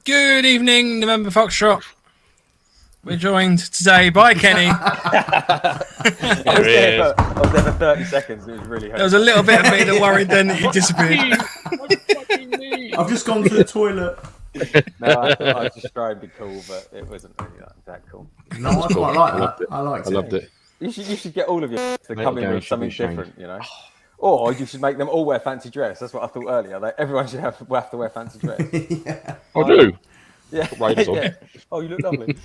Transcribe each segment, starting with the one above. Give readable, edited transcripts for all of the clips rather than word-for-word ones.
Good evening, November Foxtrot. We're joined today by Kenny. I was there for 30 seconds. It was really hard. There was a little bit of me that worried then that you disappeared. I've just gone to the toilet. No, I thought I was just trying to be cool, but it wasn't really that cool. No, I quite like that. I liked it. I loved it. You should get all of you to come in with something different, you know. Or you should make them all wear fancy dress. That's what I thought earlier. Like, everyone should have to wear fancy dress. Yeah. I do. Yeah. Yeah. Oh, you look lovely.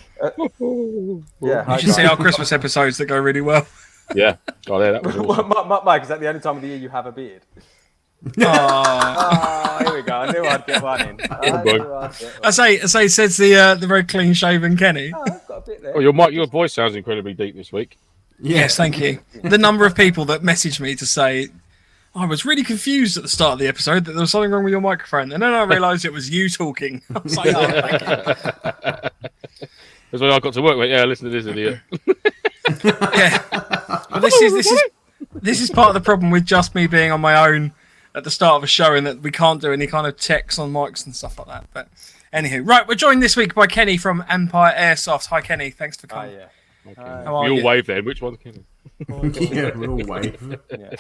Yeah. You should see our Christmas episodes that go really well. Yeah. Oh, yeah, that was awesome. Mike, is that the only time of the year you have a beard? Oh, here we go. I knew I'd get one in. I say, says the very clean shaven Kenny. Oh, I've got a bit there. Oh, your voice sounds incredibly deep this week. Yes, thank you. The number of people that messaged me to say, I was really confused at the start of the episode that there was something wrong with your microphone. And then I realised it was you talking. I was like, oh, thank you. That's why I got to work with. Yeah, listen to this idiot. Yeah. Well, this is part of the problem with just me being on my own at the start of a show, and that we can't do any kind of checks on mics and stuff like that. But anywho, right, we're joined this week by Kenny from Empire Airsoft. Hi, Kenny. Thanks for coming. Yeah. Okay. How are we all you? wave then. Which one's Kenny? Yeah, we all wave. Yeah.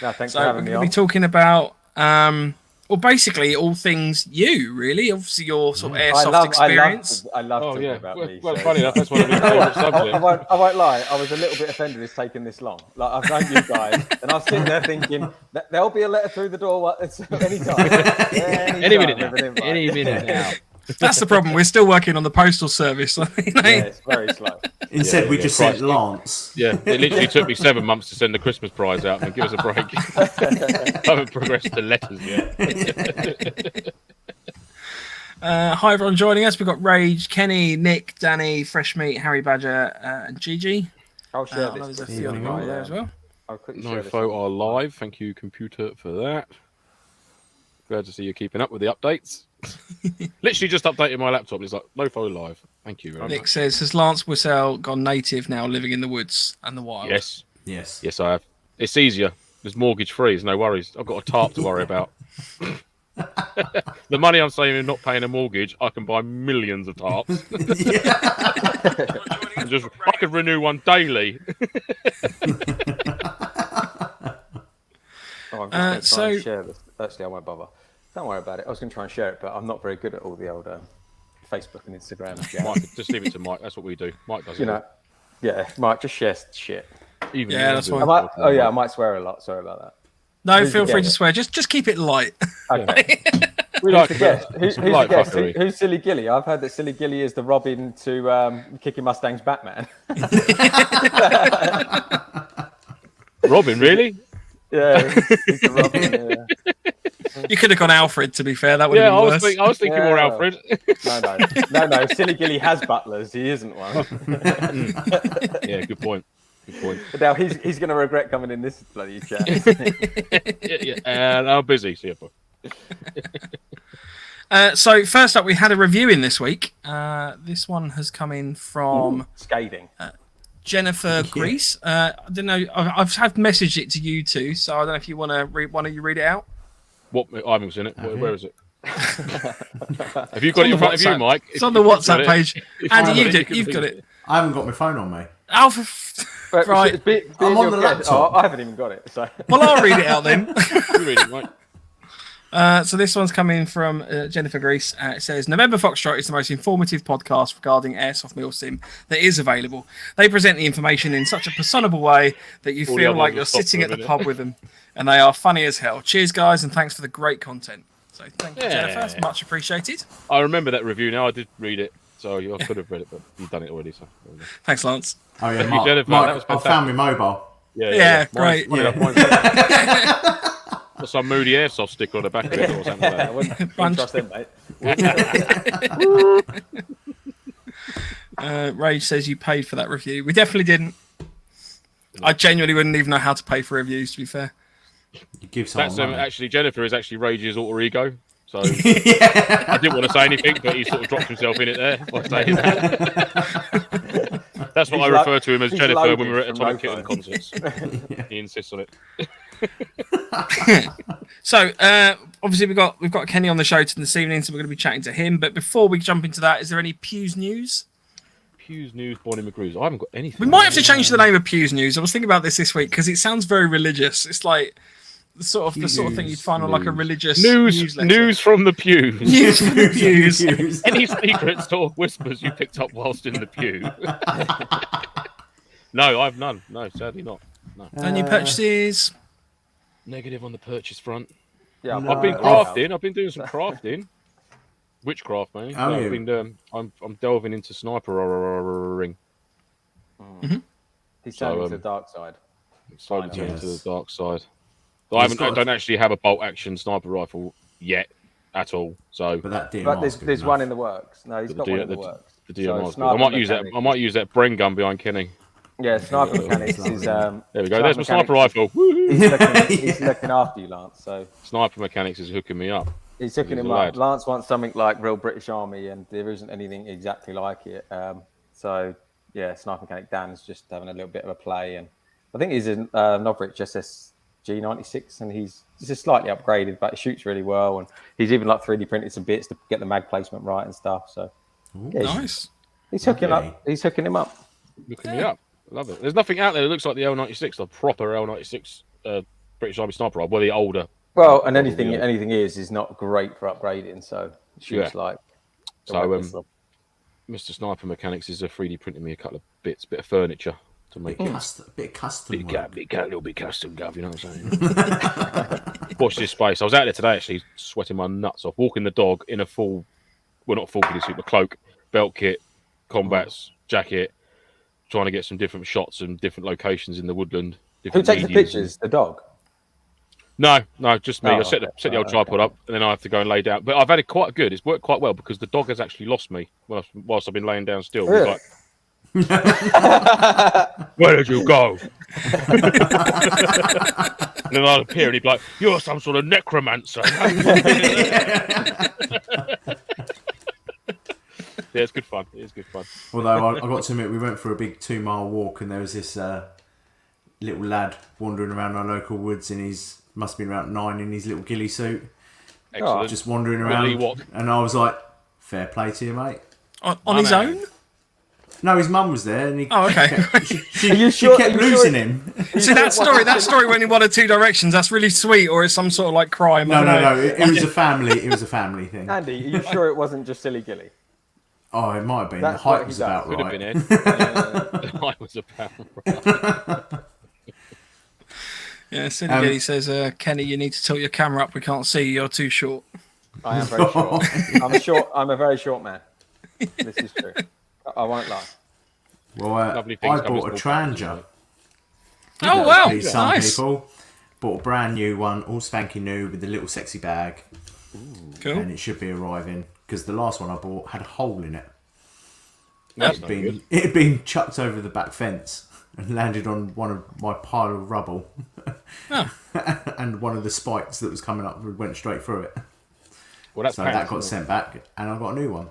No, thanks So for we're having going me to be on. talking about, well, basically all things you, really. Obviously, your sort of airsoft experience. I love Oh, talking yeah. about me. Well, so- funny enough, that's one of my favourite subjects. I won't lie. I was a little bit offended it's taken this long. Like, I've known you guys, and I was sitting there thinking that there'll be a letter through the door any time. Any minute now. Any minute now. That's the problem. We're still working on the postal service. Yeah, it's very slow. Instead, we just Christ. sent Lance. Yeah, it literally took me 7 months to send the Christmas prize out and give us a break. I haven't progressed to letters yet. Hi, everyone joining us. We've got Rage, Kenny, Nick, Danny, Fresh Meat, Harry Badger, and Gigi. I'll share There's a this. few other people there as well. I'll quickly share this. NoFo are live. Thank you, computer, for that. Glad to see you keeping up with the updates. Literally just updated my laptop. It's like NoFo live. Thank you very Nick much. says, has Lance Wissell gone native now, living in the woods and the wild? Yes, Yes. yes, I have. It's easier. There's mortgage free. There's no worries. I've got a tarp to worry about. The money I'm saving in not paying a mortgage, I can buy millions of tarps. I could renew one daily. Oh, I'm just going to try so- and share this. Actually, I won't bother. Don't worry about it. I was going to try and share it, but I'm not very good at all the old Facebook and Instagram. Mike, just leave it to Mike. That's what we do. Mike does it. You know, yeah, Mike, just share shit. Even Yeah, you that's do fine. it. I might swear a lot. Sorry about that. No, Who's feel the free guest? to swear. Just keep it light. Okay. We Who's like the guest? Who's the light guest? fuckery. Who's Silly Gilly? I've heard that Silly Gilly is the Robin to Kicking Mustang's Batman. Robin, really? Yeah, he's the Robin. Yeah. You could have gone Alfred, to be fair. That would Yeah, have I been was, worse. I was thinking more Yeah. Alfred. No. Silly Gilly has butlers. He isn't one. Yeah, good point. Good point. But now he's going to regret coming in this bloody chat. Yeah. And I'm busy. See you, bro. So first up, we had a review in this week. This one has come in from Scathing. Jennifer Grease. I don't know. I've messaged it to you two, so I don't know if you want to read. One of you read it out. What? I haven't seen it. Where is it? Have you got it in front of you, Mike? It's on the WhatsApp page. Andy, you've got it. I haven't got my phone on me. Alpha. Right. I'm on the laptop. Oh, I haven't even got it. So. Well, I'll read it out then. You read it, Mike. So this one's coming from Jennifer Grease. It says, November Foxtrot is the most informative podcast regarding Airsoft MilSim that is available. They present the information in such a personable way that you All the feel other like ones you're are stopped sitting for at a the minute. pub with them. And they are funny as hell. Cheers, guys, and thanks for the great content. So thank you, Yeah. Jennifer. It's much appreciated. I remember that review now. I did read it. So I could have read it, but you've done it already. So Thanks, Lance. Oh yeah, Thank you, Mark. Jennifer. Mark, That was I found my fantastic. mobile. Yeah, great. Mine's- Yeah. some moody airsoft sticker on the back of it or something like I that. wouldn't trust them, mate. Ray says you paid for that review. We definitely didn't. I genuinely wouldn't even know how to pay for reviews, to be fair. You give someone money. Actually, Jennifer is actually Rage's alter ego. So I didn't want to say anything, but he sort of dropped himself in it there by saying that. That's what I refer to him as Jennifer when we were at Atomic Kitten concerts. He insists on it. So obviously we've got Kenny on the show this evening, so we're going to be chatting to him. But before we jump into that, is there any Pew's news? Pew's news, Bonnie McGrews. I haven't got anything. We might have to change the name of Pew's news. I was thinking about this week because it sounds very religious. It's like the sort of thing you'd find on like a religious newsletter. News from the pews. News from the pews. Any secrets or whispers you picked up whilst in the pew? No, I've none. No, sadly not. No. Any purchases? Negative on the purchase front. Yeah, I've been crafting. I've been doing some crafting. Witchcraft, mainly. Oh, I've been. I'm delving into snipering. He's turning to the dark side. Slowly turning to the dark side. I don't actually have a bolt action sniper rifle yet at all. So, But there's one in the works. No, he's got one in the works. The DMR. I might use that. I might use that Bren gun behind Kenny. Yeah, sniper mechanics is. There we go. There's my sniper rifle. He's looking after you, Lance. So sniper mechanics is hooking me up. He's hooking him up. Lance wants something like real British Army, and there isn't anything exactly like it. So yeah, sniper mechanic Dan's just having a little bit of a play, and I think he's in Novric SSG96, and he's just slightly upgraded, but he shoots really well, and he's even like 3D printed some bits to get the mag placement right and stuff. So yeah, Nice. He's hooking up. He's hooking him up. Hooking me up. I love it. There's nothing out there that looks like the L96, the proper L96 British Army sniper rifle, well, the older. Well, and anything is not great for upgrading, so it shoots like. So, Mr. Sniper Mechanics is 3D printing me a couple of bits, bit of furniture to make bit custom. little bit custom, Gov. You know what I'm saying? Watch this space. I was out there today, actually, sweating my nuts off, walking the dog in a full, well, not full ghillie suit, but cloak, belt kit, combats, jacket, trying to get some different shots and different locations in the woodland. Who takes the pictures? The dog. No, just me. I set the old tripod up, and then I have to go and lay down. But I've had it quite good. It's worked quite well because the dog has actually lost me whilst I've been laying down still. Really? He's like, where did you go? And then I'll appear and he'd be like, you're some sort of necromancer. Yeah, it's good fun. It is good fun. Although I got to admit, we went for a big 2-mile walk, and there was this little lad wandering around our local woods, and must have been around 9 in his little ghillie suit. Excellent. Just wandering around. And I was like, fair play to you, mate. On his own? No, his mum was there, and he. Oh, okay. She kept losing him. See that story went in one of two directions. That's really sweet, or it's some sort of like crime. No. It was a family. It was a family thing. Andy, are you sure it wasn't just silly Gilly? Oh, it might have been. The height was about right. Could have been Ed. The height was about right. Yeah, Silly Gilly says, Kenny, you need to tilt your camera up. We can't see you. You're too short. I am very short. I'm a very short man. This is true. I won't lie. Well, I bought a Tranger. Oh, wow. Some Nice. people bought a brand new one, all spanking new, with a little sexy bag. Cool. And it should be arriving, because the last one I bought had a hole in it. It had been chucked over the back fence and landed on one of my pile of rubble. Oh. And one of the spikes that was coming up went straight through it. Well, that's so that got sent back, and I got a new one.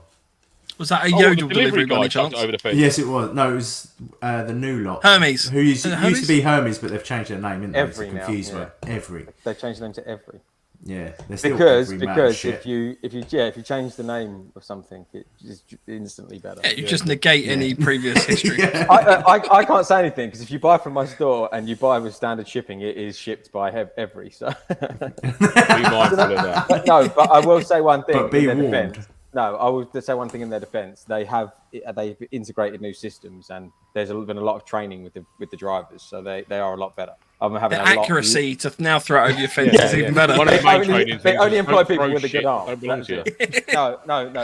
Was that a Yodel delivery by any chance? Over the fence. Yes, it was. No, it was the new lot. Hermes. Who used to be Hermes, but they've changed their name, haven't they? Every to now. confuse Yeah. Every. They changed the name to Every. Yeah, they're still Because shit. if you change the name of something, it is instantly better. Yeah, you just negate any previous history. I can't say anything because if you buy from my store and you buy with standard shipping, it is shipped by Every. So Be mindful of that. but I will say one thing. But be in their warned. defense. No, I will just say one thing in their defense. They've integrated new systems, and there's been a lot of training with the drivers, so they are a lot better. I'm having The accuracy to now throw it over your fence is even better. One of the main training They things only is employ don't people throw with a shit good arm. that don't belong to you.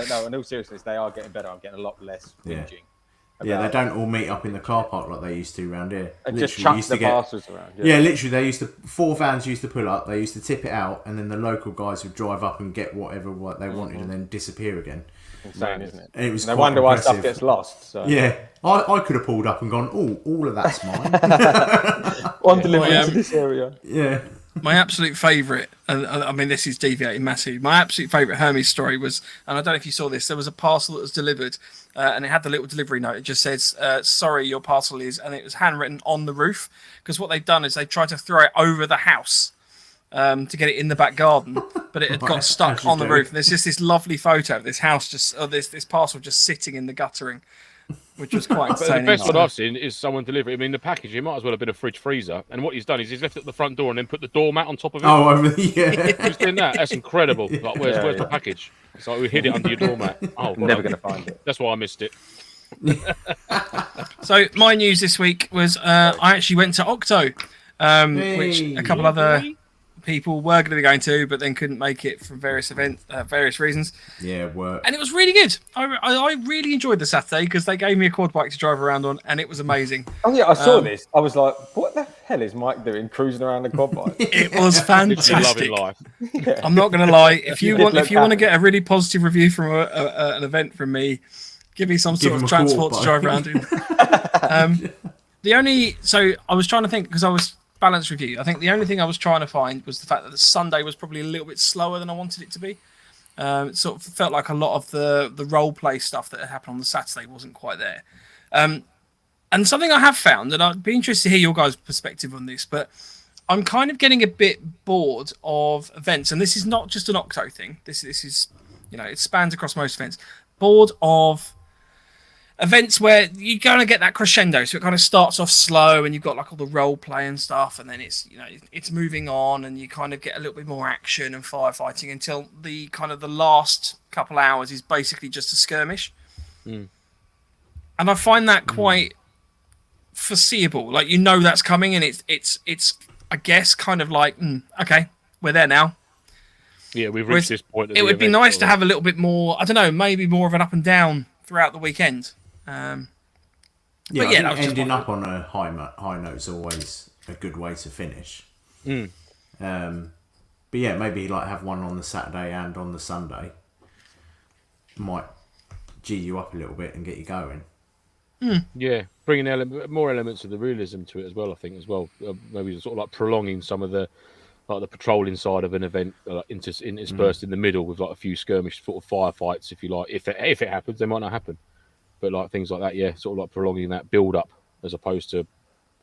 No. In all seriousness, they are getting better. I'm getting a lot less whinging. Yeah, they don't all meet up in the car park like they used to around here. And just chuck the parcels around. Yeah, literally, they used to 4 vans used to pull up. They used to tip it out, and then the local guys would drive up and get what they wanted, and then disappear again. Insane, isn't it? And it was no quite wonder why impressive. stuff gets lost. So. Yeah, I could have pulled up and gone, oh, all of that's mine. One delivery to this area. Yeah. My absolute favourite, and I mean, this is deviating massively. My absolute favourite Hermes story was, and I don't know if you saw this, there was a parcel that was delivered, and it had the little delivery note. It just says, sorry, your parcel is, and it was handwritten on the roof, because what they've done is they tried to throw it over the house to get it in the back garden, but it had got stuck on the roof. And there's just this lovely photo of this house, this parcel just sitting in the guttering, which was quite entertaining. The best one I've seen is someone deliver it. I mean, the package, it might as well have been a fridge freezer. And what he's done is he's left it at the front door and then put the doormat on top of it. Oh, yeah. Who's doing that? That's incredible. Like, where's the package? It's like we hid it under your doormat. Oh, never going to find it. That's why I missed it. So my news this week was I actually went to Octo, which a couple other people were going to be going to, but then couldn't make it for various reasons. Yeah, work. And it was really good. I really enjoyed the Saturday because they gave me a quad bike to drive around on, and it was amazing. Oh yeah, I saw this. I was like, what the hell is Mike doing cruising around the quad bike? It was fantastic. Life. I'm not going to lie. If you want to get a really positive review from an event from me, give me some sort of transport to drive around in. So I was trying to think, because I was balanced review. I think the only thing I was trying to find was the fact that the Sunday was probably a little bit slower than I wanted it to be. It sort of felt like a lot of the role play stuff that had happened on the Saturday wasn't quite there. And something I have found, and I'd be interested to hear your guys' perspective on this, but I'm kind of getting a bit bored of events, and this is not just an Octo thing. This is, it spans across most events. Bored of events where you're going to get that crescendo, so it kind of starts off slow and you've got like all the role play and stuff, and then it's moving on and you kind of get a little bit more action and firefighting until the last couple hours is basically just a skirmish. And I find that quite foreseeable, like that's coming, and it's I guess kind of like okay, we're there now. Yeah, we've reached this point. It would be nice to have a little bit more, I don't know, maybe more of an up and down throughout the weekend. I think ending up on a high note is always a good way to finish. But yeah, maybe like have one on the Saturday and on the Sunday might G you up a little bit and get you going. Yeah, bringing more elements of the realism to it as well. I think as well, maybe sort of like prolonging some of the patrolling side of an event, interspersed in the middle with like a few skirmish sort of firefights, if you like. If it happens, they might not happen. But like things like that, yeah, sort of like prolonging that build up as opposed to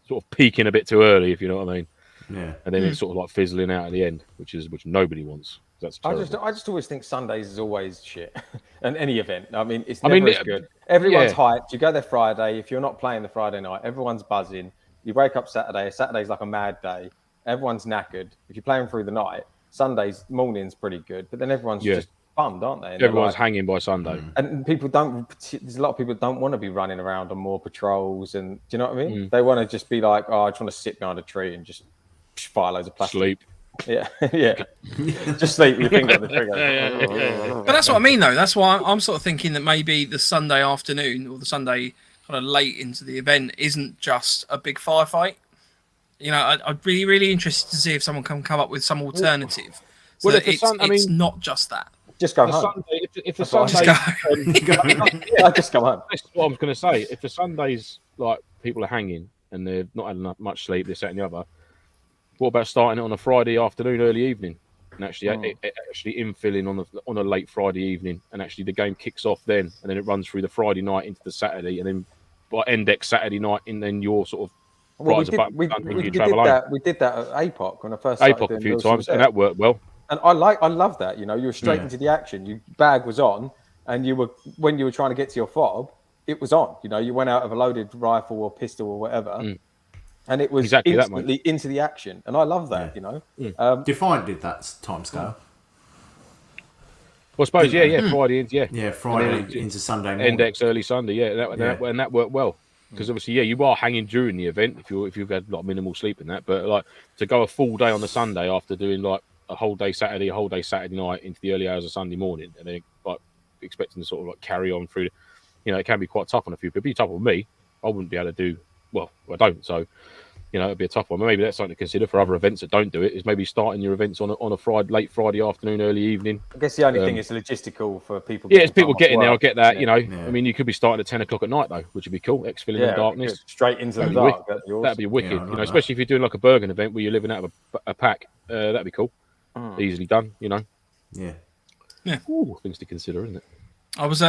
sort of peaking a bit too early, if you know what I mean. Yeah. And then it's sort of like fizzling out at the end, which nobody wants. That's terrible. I just always think Sundays is always shit. And any event, I mean, it's never as good. Everyone's hyped. You go there Friday. If you're not playing the Friday night, everyone's buzzing. You wake up Saturday. Saturday's like a mad day. Everyone's knackered. If you're playing through the night, Sunday's morning's pretty good. But then everyone's just bummed, aren't they? And everyone's hanging by Sunday. And people there's a lot of people don't want to be running around on more patrols. And do you know what I mean? They want to just be like, I just want to sit behind a tree and just fire loads of plastic. Sleep. Yeah. Just sleep with your finger on the trigger. But that's what I mean, though. That's why I'm sort of thinking that maybe the Sunday afternoon or the Sunday kind of late into the event isn't just a big firefight. I'd be really interested to see if someone can come up with some alternative. So that it's not just that. Just go home. If the Sunday, I just come home. That's what I was going to say. If the Sundays, like, people are hanging and they've not had much sleep, this, that, and the other, what about starting it on a Friday afternoon, early evening, and actually infilling on a late Friday evening, and actually the game kicks off then, and then it runs through the Friday night into the Saturday, and then by index Saturday night, and then you're sort of we did that at APOC when I first started APOC a few times, and that worked well. And I love that. You were straight into the action. Your bag was on, and when you were trying to get to your fob, it was on. You went out of a loaded rifle or pistol or whatever, and it was exactly instantly into the action. And I love that. Defiant did that timescale. Well, I suppose, Friday, Friday into Sunday morning. Index early Sunday, and that worked well. Because obviously, you are hanging during the event if you've had like minimal sleep in that. But like to go a full day on the Sunday after doing like a whole day Saturday night into the early hours of Sunday morning, and then like expecting to sort of like carry on through. it can be quite tough on a few people. It'd be tough on me. I wouldn't be able to do well. I don't. So, it'd be a tough one. Maybe that's something to consider for other events that don't do it. Is maybe starting your events on a late Friday afternoon, early evening. I guess the only thing is logistical for people. Yeah, it's people getting there. I get that. Yeah. I mean, you could be starting at 10 o'clock at night though, which would be cool. Exfilling in darkness, straight into the That'd be dark. That'd be awesome. that'd be wicked. Yeah, I like that. Especially if you're doing like a Bergen event where you're living out of a pack. That'd be cool. Easily done. Yeah. Ooh, things to consider, isn't it? I was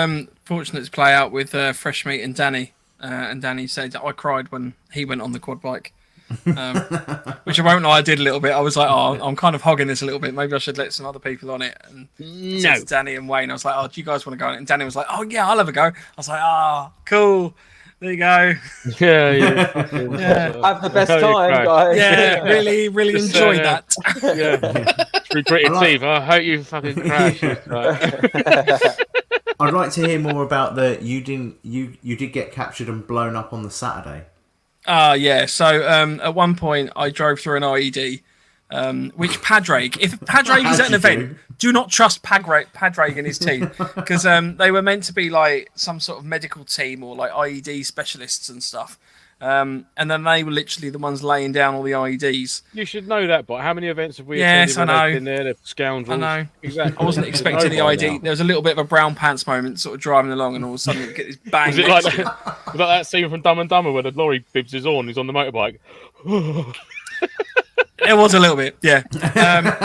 fortunate to play out with Fresh Meat and Danny. And Danny said that I cried when he went on the quad bike. Which I won't lie, I did a little bit. I was like, I'm kind of hogging this a little bit. Maybe I should let some other people on it. And no, Danny and Wayne, I was like, do you guys want to go on it? And Danny was like, yeah, I'll have a go. I was like, cool. There you go. Yeah. Have the best time, guys. Yeah, really, really Just, enjoyed that. Through gritted teeth. I hope you fucking crash. I'd like to hear more about you did get captured and blown up on the Saturday. Yeah. So at one point, I drove through an IED, which Padraig, if Padraig is at an event, do not trust Padraig and his team, because they were meant to be like some sort of medical team or like IED specialists and stuff. And then they were literally the ones laying down all the IEDs. You should know that, but how many events have we Yes, attended I when know. they've been there? The scoundrels. I know. Exactly. I wasn't expecting the ID. There was a little bit of a brown pants moment, sort of driving along, and all of a sudden you get this bang. Was it like that scene from Dumb and Dumber where the lorry bibs his horn, he's on the motorbike? It was a little bit, yeah.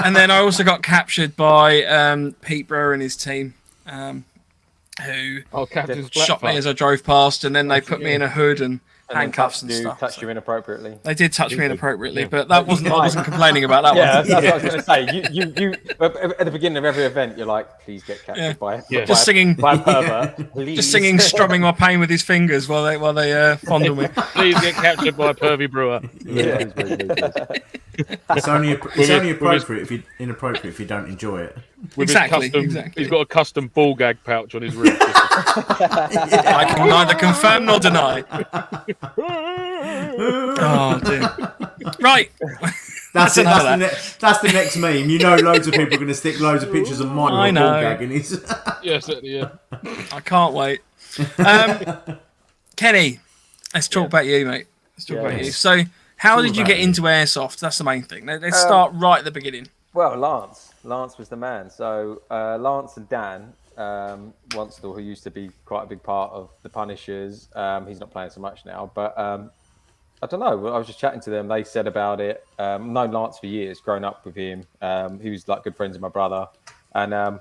And then I also got captured by Pete Brewer and his team, who Captain shot me as I drove past, and then they put me in a hood and handcuffs and stuff. Touched you inappropriately. They did touch me inappropriately, but that wasn't. I wasn't complaining about that Yeah, one. that's what I was going to say. You at the beginning of every event, you're like, please get captured by Just singing, by a pervert. Please. just singing, strumming my pain with his fingers while they fondle me. Please get captured by Pervy Brewer. It's only appropriate if you inappropriate if you don't enjoy it. Exactly. He's got a custom ball gag pouch on his roof. I can neither confirm nor deny. Oh dear. Right. That's it. enough of That's the next meme. Loads of people are going to stick loads of pictures of Mike I with a know. ball gag in his. Yeah, certainly, yeah. I can't wait. Kenny, let's talk about you, mate. Let's talk about you. So, how did you get into airsoft? That's the main thing. Let's start right at the beginning. Well, Lance was the man. So Lance and Dan Wanstall, who used to be quite a big part of the Punishers, he's not playing so much now, but I don't know. I was just chatting to them. They said about it. Known Lance for years, grown up with him. He was like good friends with my brother, and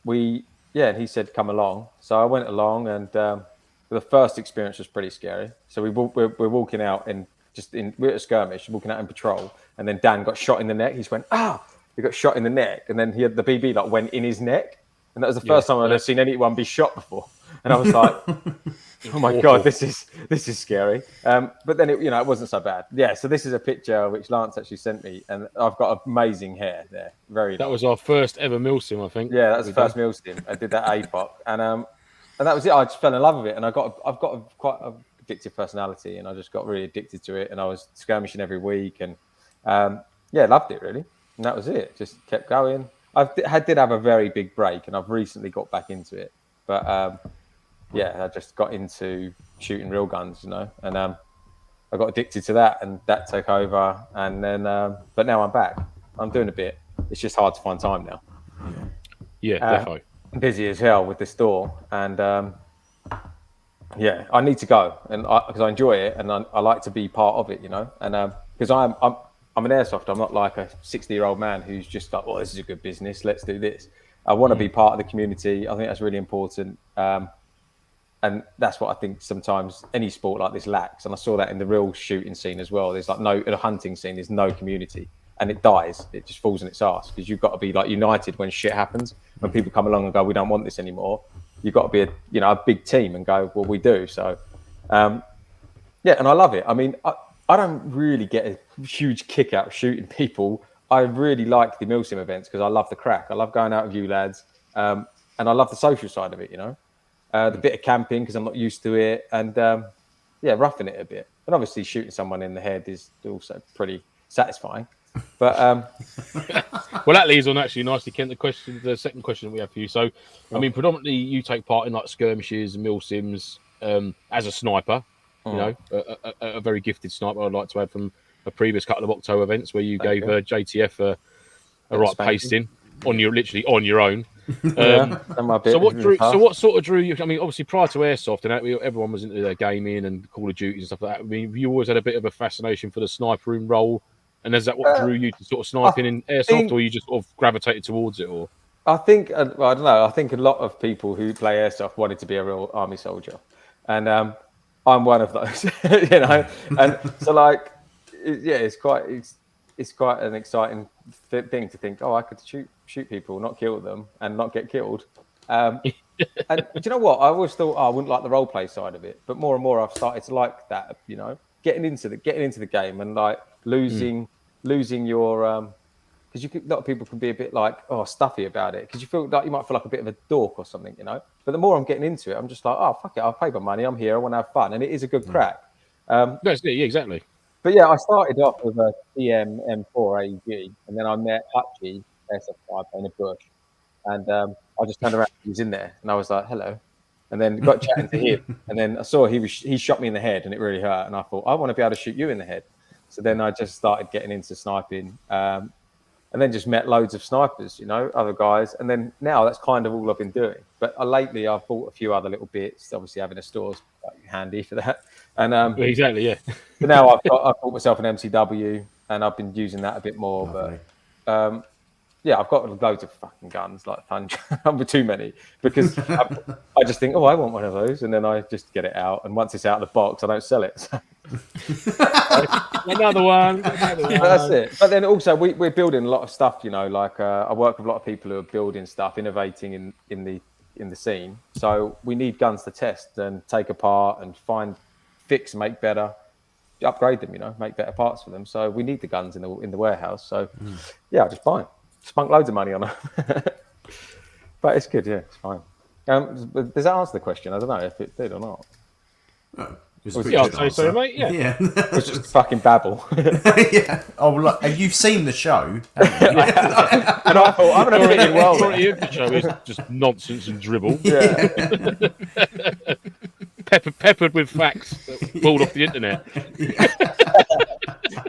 and he said come along. So I went along, and the first experience was pretty scary. So we're walking out and we're at a skirmish, walking out in patrol, and then Dan got shot in the neck. He just went, he got shot in the neck, and then he had the BB like went in his neck, and that was the first time I'd ever seen anyone be shot before. And I was like, oh my god, this is scary. But then it wasn't so bad. Yeah. So this is a picture which Lance actually sent me, and I've got amazing hair there. That was our first ever MilSim, I think. Yeah, that was the first MilSim. I did that APOC, and that was it. I just fell in love with it, and I've got quite a addictive personality, and I just got really addicted to it, and I was skirmishing every week, and loved it really, and that was it. Just kept going. I did have a very big break, and I've recently got back into it, but I just got into shooting real guns, and I got addicted to that, and that took over, and then but now I'm back. I'm doing a bit. It's just hard to find time now. Yeah, definitely. I'm busy as hell with the store, and I need to go, and because I enjoy it, and I like to be part of it, and because I'm an airsoft. I'm not like a 60-year-old man who's just like, oh, this is a good business, let's do this. I want to be part of the community. I think that's really important, and that's what I think sometimes any sport like this lacks. And I saw that in the real shooting scene as well. There's like in a hunting scene, there's no community, and it dies. It just falls in its arse, because you've got to be like united when shit happens. When people come along and go, we don't want this anymore. You've got to be a big team and go, well, we do. So, and I love it. I mean, I don't really get a huge kick out of shooting people. I really like the MilSim events because I love the crack. I love going out with you lads, and I love the social side of it. The bit of camping because I'm not used to it, and roughing it a bit. And obviously, shooting someone in the head is also pretty satisfying. But Well, that leads on actually nicely, Kent. The second question that we have for you. So, I mean, predominantly you take part in like skirmishes and MilSims as a sniper. You know, a very gifted sniper. I'd like to add from a previous couple of Octo events where you gave JTF a right pasting on literally on your own. So what sort of drew you? I mean, obviously prior to Airsoft and everyone was into their gaming and Call of Duty and stuff like that. I mean, have you always had a bit of a fascination for the sniper room role? And is that what drew you to sort of sniping in Airsoft, or you just sort of gravitated towards it? Or I think, well, I don't know. I think a lot of people who play Airsoft wanted to be a real army soldier, and I'm one of those, you know. And so, like, it's quite an exciting thing to think, oh, I could shoot people, not kill them, and not get killed. And do you know what? I always thought, I wouldn't like the role play side of it, but more and more I've started to like that. You know, getting into the game and like losing your because a lot of people can be a bit like stuffy about it because you feel like you might feel like a bit of a dork or something, you know. But the more I'm getting into it, I'm just like, oh fuck it, I'll pay my money, I'm here, I want to have fun, and it is a good crack. yeah, exactly. But yeah, I started off with a TM M4 AEG, and then I met Hutchie SF5 in a bush, and I just turned around, he was in there, and I was like, hello. And then got chatting to him, and then I saw he shot me in the head, and it really hurt. And I thought, I want to be able to shoot you in the head. So then I just started getting into sniping, and then just met loads of snipers, you know, other guys. And then now that's kind of all I've been doing. But lately I've bought a few other little bits. Obviously having a store's quite handy for that. And exactly, yeah. But now I've bought myself an MCW, and I've been using that a bit more. Lovely. But yeah, I've got loads of fucking guns, like with too many, because I just think, I want one of those, and then I just get it out, and once it's out of the box, I don't sell it. So. Another one. That's it. But then also we're building a lot of stuff, you know, like I work with a lot of people who are building stuff, innovating in the scene. So we need guns to test and take apart and fix, make better, upgrade them, you know, make better parts for them. So we need the guns in the warehouse. So yeah, I just buy them. Spunk loads of money on them. But it's good, yeah, it's fine. Does that answer the question? I don't know if it did or not. Oh, I'd say so, mate. Yeah. It's just fucking babble. Yeah. Oh, look, you've seen the show. And I thought, I'm going to fit in well. The show is just nonsense and dribble. Yeah. Peppered with facts that pulled off the internet.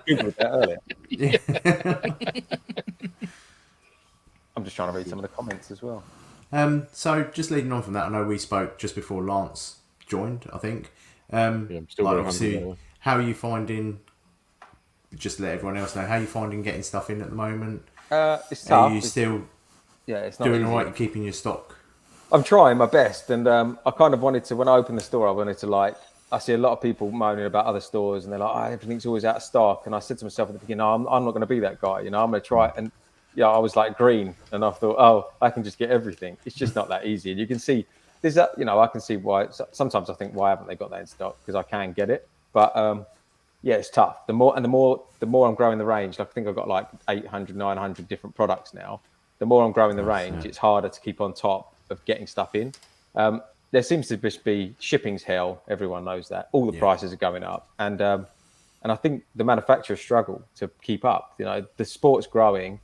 Googled that earlier. I'm just trying to read some of the comments as well. So just leading on from that, I know we spoke just before Lance joined, I think. I'm still like very obviously, hungry, how are you finding? Just let everyone else know how you finding getting stuff in at the moment. It's tough. Are you still it's not doing easy. all right? Keeping your stock. I'm trying my best, and I kind of wanted to. When I opened the store, I wanted to I see a lot of people moaning about other stores, and they're like, everything's always out of stock. And I said to myself at the beginning, I'm not going to be that guy. You know, I'm going to try it. And yeah, I was like green, and I thought, I can just get everything. It's just not that easy. And you can see. There's that, you know, I can see why. Sometimes I think, why haven't they got that in stock? Because I can get it, but yeah, it's tough. The more I'm growing the range, like I think I've got like 800, 900 different products now. The more I'm growing the range, it's harder to keep on top of getting stuff in. There seems to just be shipping's hell. Everyone knows that. All the prices are going up, and I think the manufacturers struggle to keep up. You know, the sport's growing,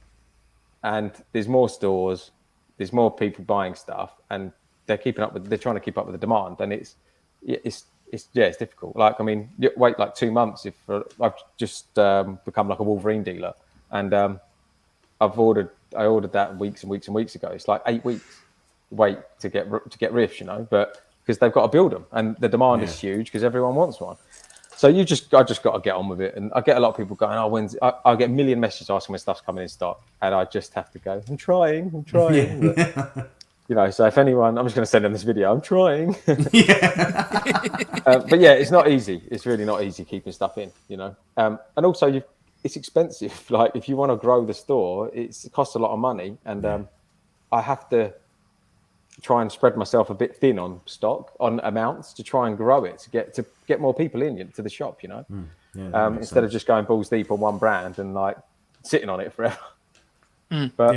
and there's more stores, there's more people buying stuff, and they're trying to keep up with the demand, and it's difficult. Like, I mean, you wait like 2 months if I've just become like a Wolverine dealer, and I ordered that weeks and weeks and weeks ago. It's like 8 weeks wait to get riffs, you know, but because they've got to build them, and the demand is huge because everyone wants one. So I just got to get on with it, and I get a lot of people going, I get a million messages asking when stuff's coming in stock, and I just have to go, I'm trying. Yeah. You know, so if anyone, I'm just going to send them this video. I'm trying. But yeah, it's not easy. It's really not easy keeping stuff in, you know. And also, it's expensive. Like, if you want to grow the store, it costs a lot of money. And I have to try and spread myself a bit thin on stock, on amounts, to try and grow it, to get more people to the shop, you know. Instead of just going balls deep on one brand and like sitting on it forever. But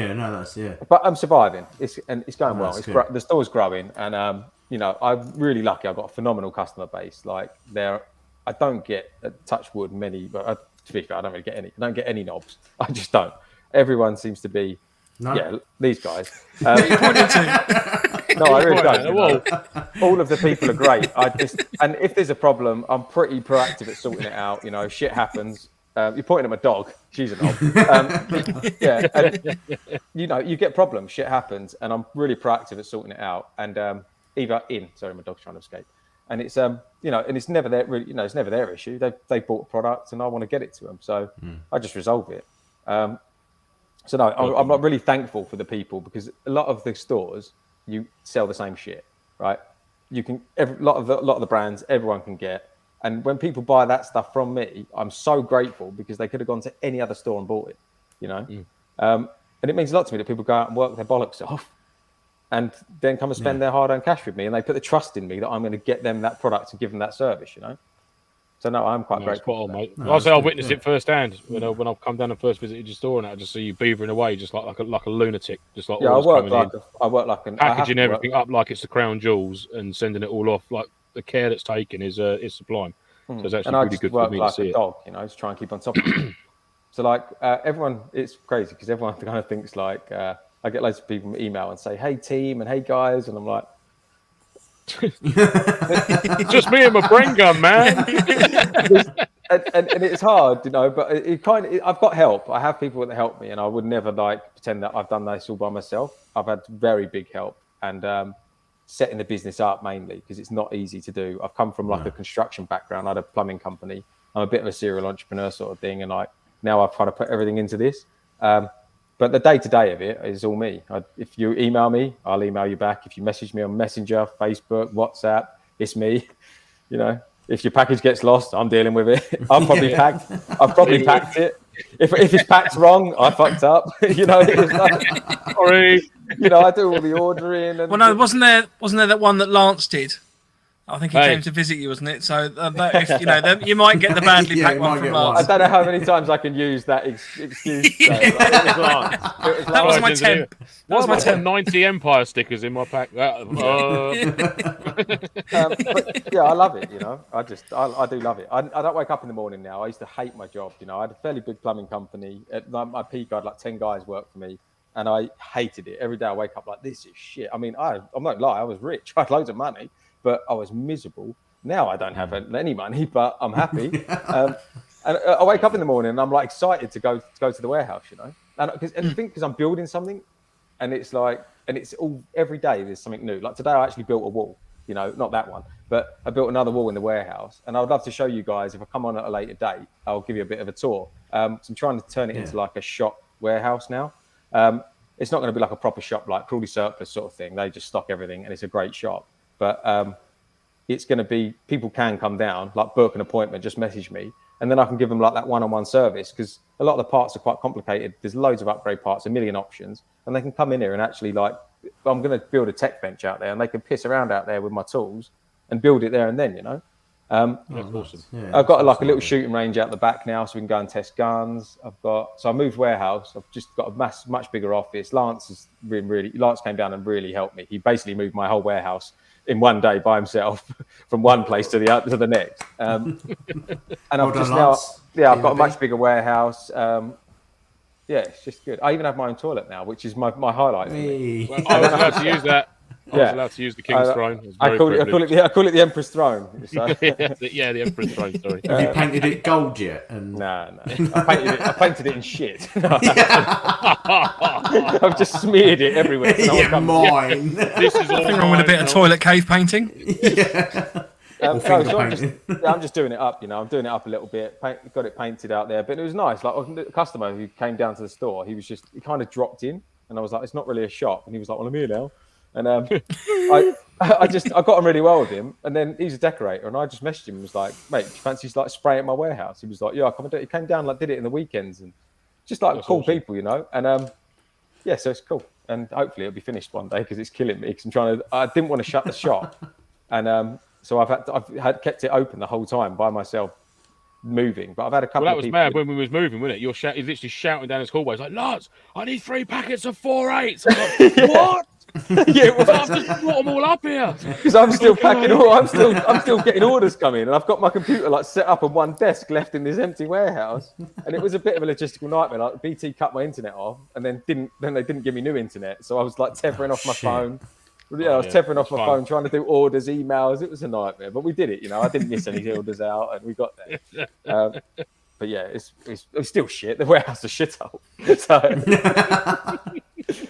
But I'm surviving. It's going well. The store's growing, and you know, I'm really lucky. I've got a phenomenal customer base. Like I don't get touch wood many, but To be fair, I don't really get any. I don't get any knobs. I just don't. Everyone seems to be. No. Yeah, these guys. Pointing to. No, I really don't. You know. All of the people are great. And if there's a problem, I'm pretty proactive at sorting it out. You know, shit happens. You're pointing at my dog. She's a knob. Yeah, and, you know, you get problems. Shit happens, and I'm really proactive at sorting it out. And sorry, my dog's trying to escape. And it's you know, and it's never their really, you know, it's never their issue. They bought a product, and I want to get it to them, so I just resolve it. So no, I'm not really thankful for the people, because a lot of the stores, you sell the same shit, right? You can a lot of the brands everyone can get, and when people buy that stuff from me, I'm so grateful, because they could have gone to any other store and bought it, you know. And it means a lot to me that people go out and work their bollocks off, and then come and spend their hard-earned cash with me, and they put the trust in me that I'm going to get them that product and give them that service, you know. So no, I'm quite grateful. On, mate. I'll say I witnessed it firsthand when I've come down and first visited your store, and I just see you beavering away just like a lunatic, just like I work like packaging everything up like it's the crown jewels and sending it all off. Like the care that's taken is sublime. So it's actually really good for me to see it. Dog, you know, just try and keep on top of it. So like everyone, it's crazy because everyone kind of thinks like I get loads of people email and say, "Hey team," and "Hey guys," and I'm like. Just me and my brain gun, man. and it's hard, you know, but I've got help. I have people that help me, and I would never like pretend that I've done this all by myself. I've had very big help, and setting the business up mainly because it's not easy to do. I've come from like a construction background. I had a plumbing company. I'm a bit of a serial entrepreneur sort of thing, and like now I've tried to put everything into this. But the day-to-day of it is all me. If you email me, I'll email you back. If you message me on Messenger, Facebook, WhatsApp, it's me. You know, if your package gets lost, I'm dealing with it. I've probably packed it. If it's packed wrong, I fucked up. You know, it's like, sorry. You know, I do all the ordering. And, well, no, wasn't there that one that Lance did? I think he came to visit you, wasn't it? So if you know, then you might get the badly packed one from Lance. I don't know how many times I can use that excuse. That was my temp. That was my temp. 90 Empire stickers in my pack. But yeah, I love it. You know, I do love it. I don't wake up in the morning now. I used to hate my job. You know, I had a fairly big plumbing company. At my peak, I had like 10 guys work for me, and I hated it. Every day I wake up like, this is shit. I mean, I'm not lie. I was rich. I had loads of money. But I was miserable. Now I don't have any money, but I'm happy. And I wake up in the morning and I'm like excited to go to the warehouse, you know. And I think because I'm building something, and it's like, and it's all every day there's something new. Like today I actually built a wall, you know, not that one, but I built another wall in the warehouse. And I would love to show you guys, if I come on at a later date, I'll give you a bit of a tour. So I'm trying to turn it into like a shop warehouse now. It's not going to be like a proper shop, like Crawley Surplus sort of thing. They just stock everything and it's a great shop. But it's going to be, people can come down, like book an appointment, just message me. And then I can give them like that one-on-one service, because a lot of the parts are quite complicated. There's loads of upgrade parts, a million options. And they can come in here and actually like, I'm going to build a tech bench out there and they can piss around out there with my tools and build it there and then, you know. That's awesome. Yeah, I've got like a little shooting range out the back now, so we can go and test guns. So I moved warehouse. I've just got a much bigger office. Lance came down and really helped me. He basically moved my whole warehouse in one day by himself from one place to the next. And I've got a much bigger warehouse. Yeah, it's just good. I even have my own toilet now, which is my highlight. Well, I was allowed to use that. I was allowed to use the King's Throne. I call it the Emperor's Throne. So. Yeah, the Emperor's Throne. Sorry. Have you painted it gold yet? No. I painted it in shit. I've just smeared it everywhere. Mine. This is nothing wrong with a bit of toilet cave painting. I'm just doing it up, you know. I'm doing it up a little bit. Got it painted out there, but it was nice. Like a customer who came down to the store, he kind of dropped in, and I was like, "It's not really a shop," and he was like, "Well, I'm here now." And I got on really well with him, and then he's a decorator, and I just messaged him and was like, "Mate, do you fancy like spraying my warehouse?" He was like, "Yeah, I'll come and do it." He came down, like did it in the weekends, and just like that's cool awesome. People, you know. And yeah, so it's cool, and hopefully it'll be finished one day because it's killing me. Because I didn't want to shut the shop, and so I've kept it open the whole time by myself, moving. But I've had a couple. Well, that of was people mad when we was moving, wasn't it? He's literally shouting down his hallway. He's like, "Lance, I need 3 packets of 4/8." I'm like, what? Yeah, it was. I've just brought them all up here. Because I'm still packing. I'm still getting orders coming, and I've got my computer like set up on one desk left in this empty warehouse, and it was a bit of a logistical nightmare. Like BT cut my internet off, and then they didn't give me new internet, so I was like tethering off my phone. Yeah, I was tethering off my phone, trying to do orders, emails. It was a nightmare, but we did it. I didn't miss any orders out, and we got there. But yeah, it's still shit. The warehouse is a shithole. So,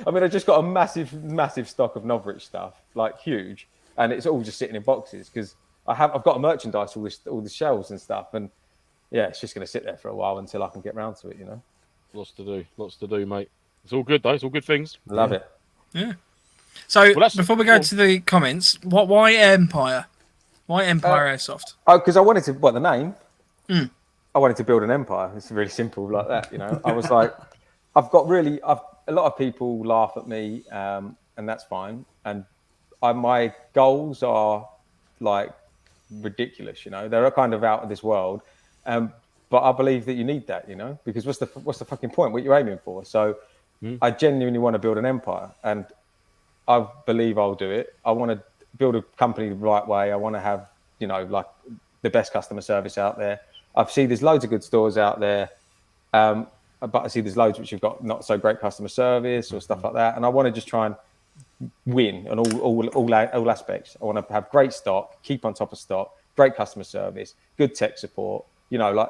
I mean, I just got a massive stock of Novrich stuff, like huge, and it's all just sitting in boxes because I've got a merchandise, all the shelves and stuff, and yeah, it's just going to sit there for a while until I can get round to it. Lots to do, mate. It's all good though. It's all good things. I love it. Yeah. So before we go to the comments, why Empire? Why Empire Airsoft? Oh, because I wanted to. What the name? I wanted to build an empire. It's really simple like that. I was like, a lot of people laugh at me, and that's fine. And my goals are like ridiculous. They're kind of out of this world. But I believe that you need that. Because what's the fucking point? What you're aiming for? So I genuinely want to build an empire, and I believe I'll do it. I want to build a company the right way. I want to have, like the best customer service out there. I see there's loads of good stores out there, but I see there's loads which have got not so great customer service or stuff like that. And I want to just try and win on all aspects. I want to have great stock, keep on top of stock, great customer service, good tech support. Like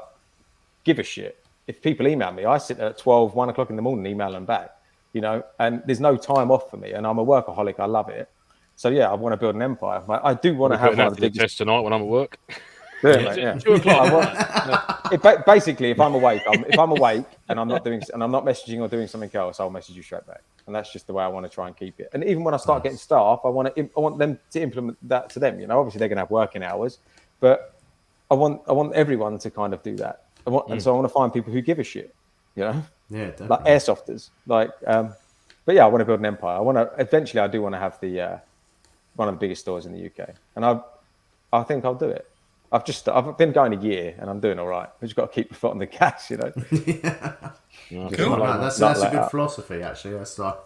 give a shit. If people email me, I sit there at 12, 1 o'clock in the morning, email them back. And there's no time off for me, and I'm a workaholic. I love it. So yeah, I want to build an empire. I do want to have one of the biggest test tonight when I'm at work. Yeah, mate, yeah. 2 o'clock. Basically, if I'm awake and I'm not messaging or doing something else, I'll message you straight back. And that's just the way I want to try and keep it. And even when I start getting staff, I want them to implement that to them. Obviously they're going to have working hours, but I want everyone to kind of do that. And so I want to find people who give a shit. Yeah, definitely. Like airsofters. But yeah, I want to build an empire. Eventually I do want to have the one of the biggest stores in the UK, and I think I'll do it. I've been going a year and I'm doing all right. I've just got to keep my foot on the gas, Yeah. Cool. That's a good philosophy, actually. That's like,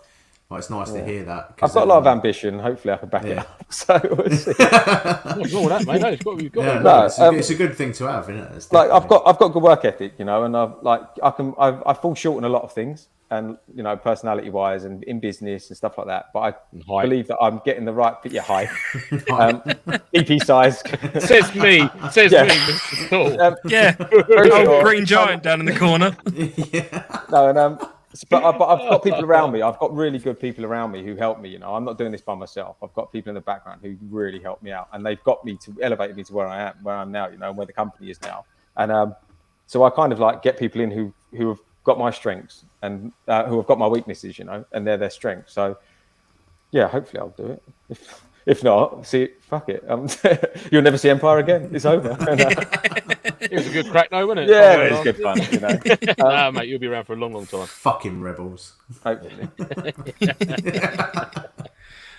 it's nice to hear that. I've got a lot of ambition. Hopefully, I can back it up. So we'll see. What's wrong with that, mate? No, you've got it. It's a good thing to have, isn't it? Like I've got good work ethic, and I fall short on a lot of things, and personality wise and in business and stuff like that. But I believe that I'm getting the right high. EP size says me, Mr. Tall. Old green giant down in the corner. No, but I've got people around me. I've got really good people around me who help me. I'm not doing this by myself. I've got people in the background who really help me out, and they've got me to elevate me to where I'm now. And where the company is now. And so I kind of like get people in who have got my strengths and who have got my weaknesses, and they're their strengths. So yeah, hopefully I'll do it. If not, fuck it. You'll never see Empire again. It's over. It was a good crack, though, wasn't it? Yeah, it was good fun. Mate, you'll be around for a long, long time. Fucking rebels. Hopefully.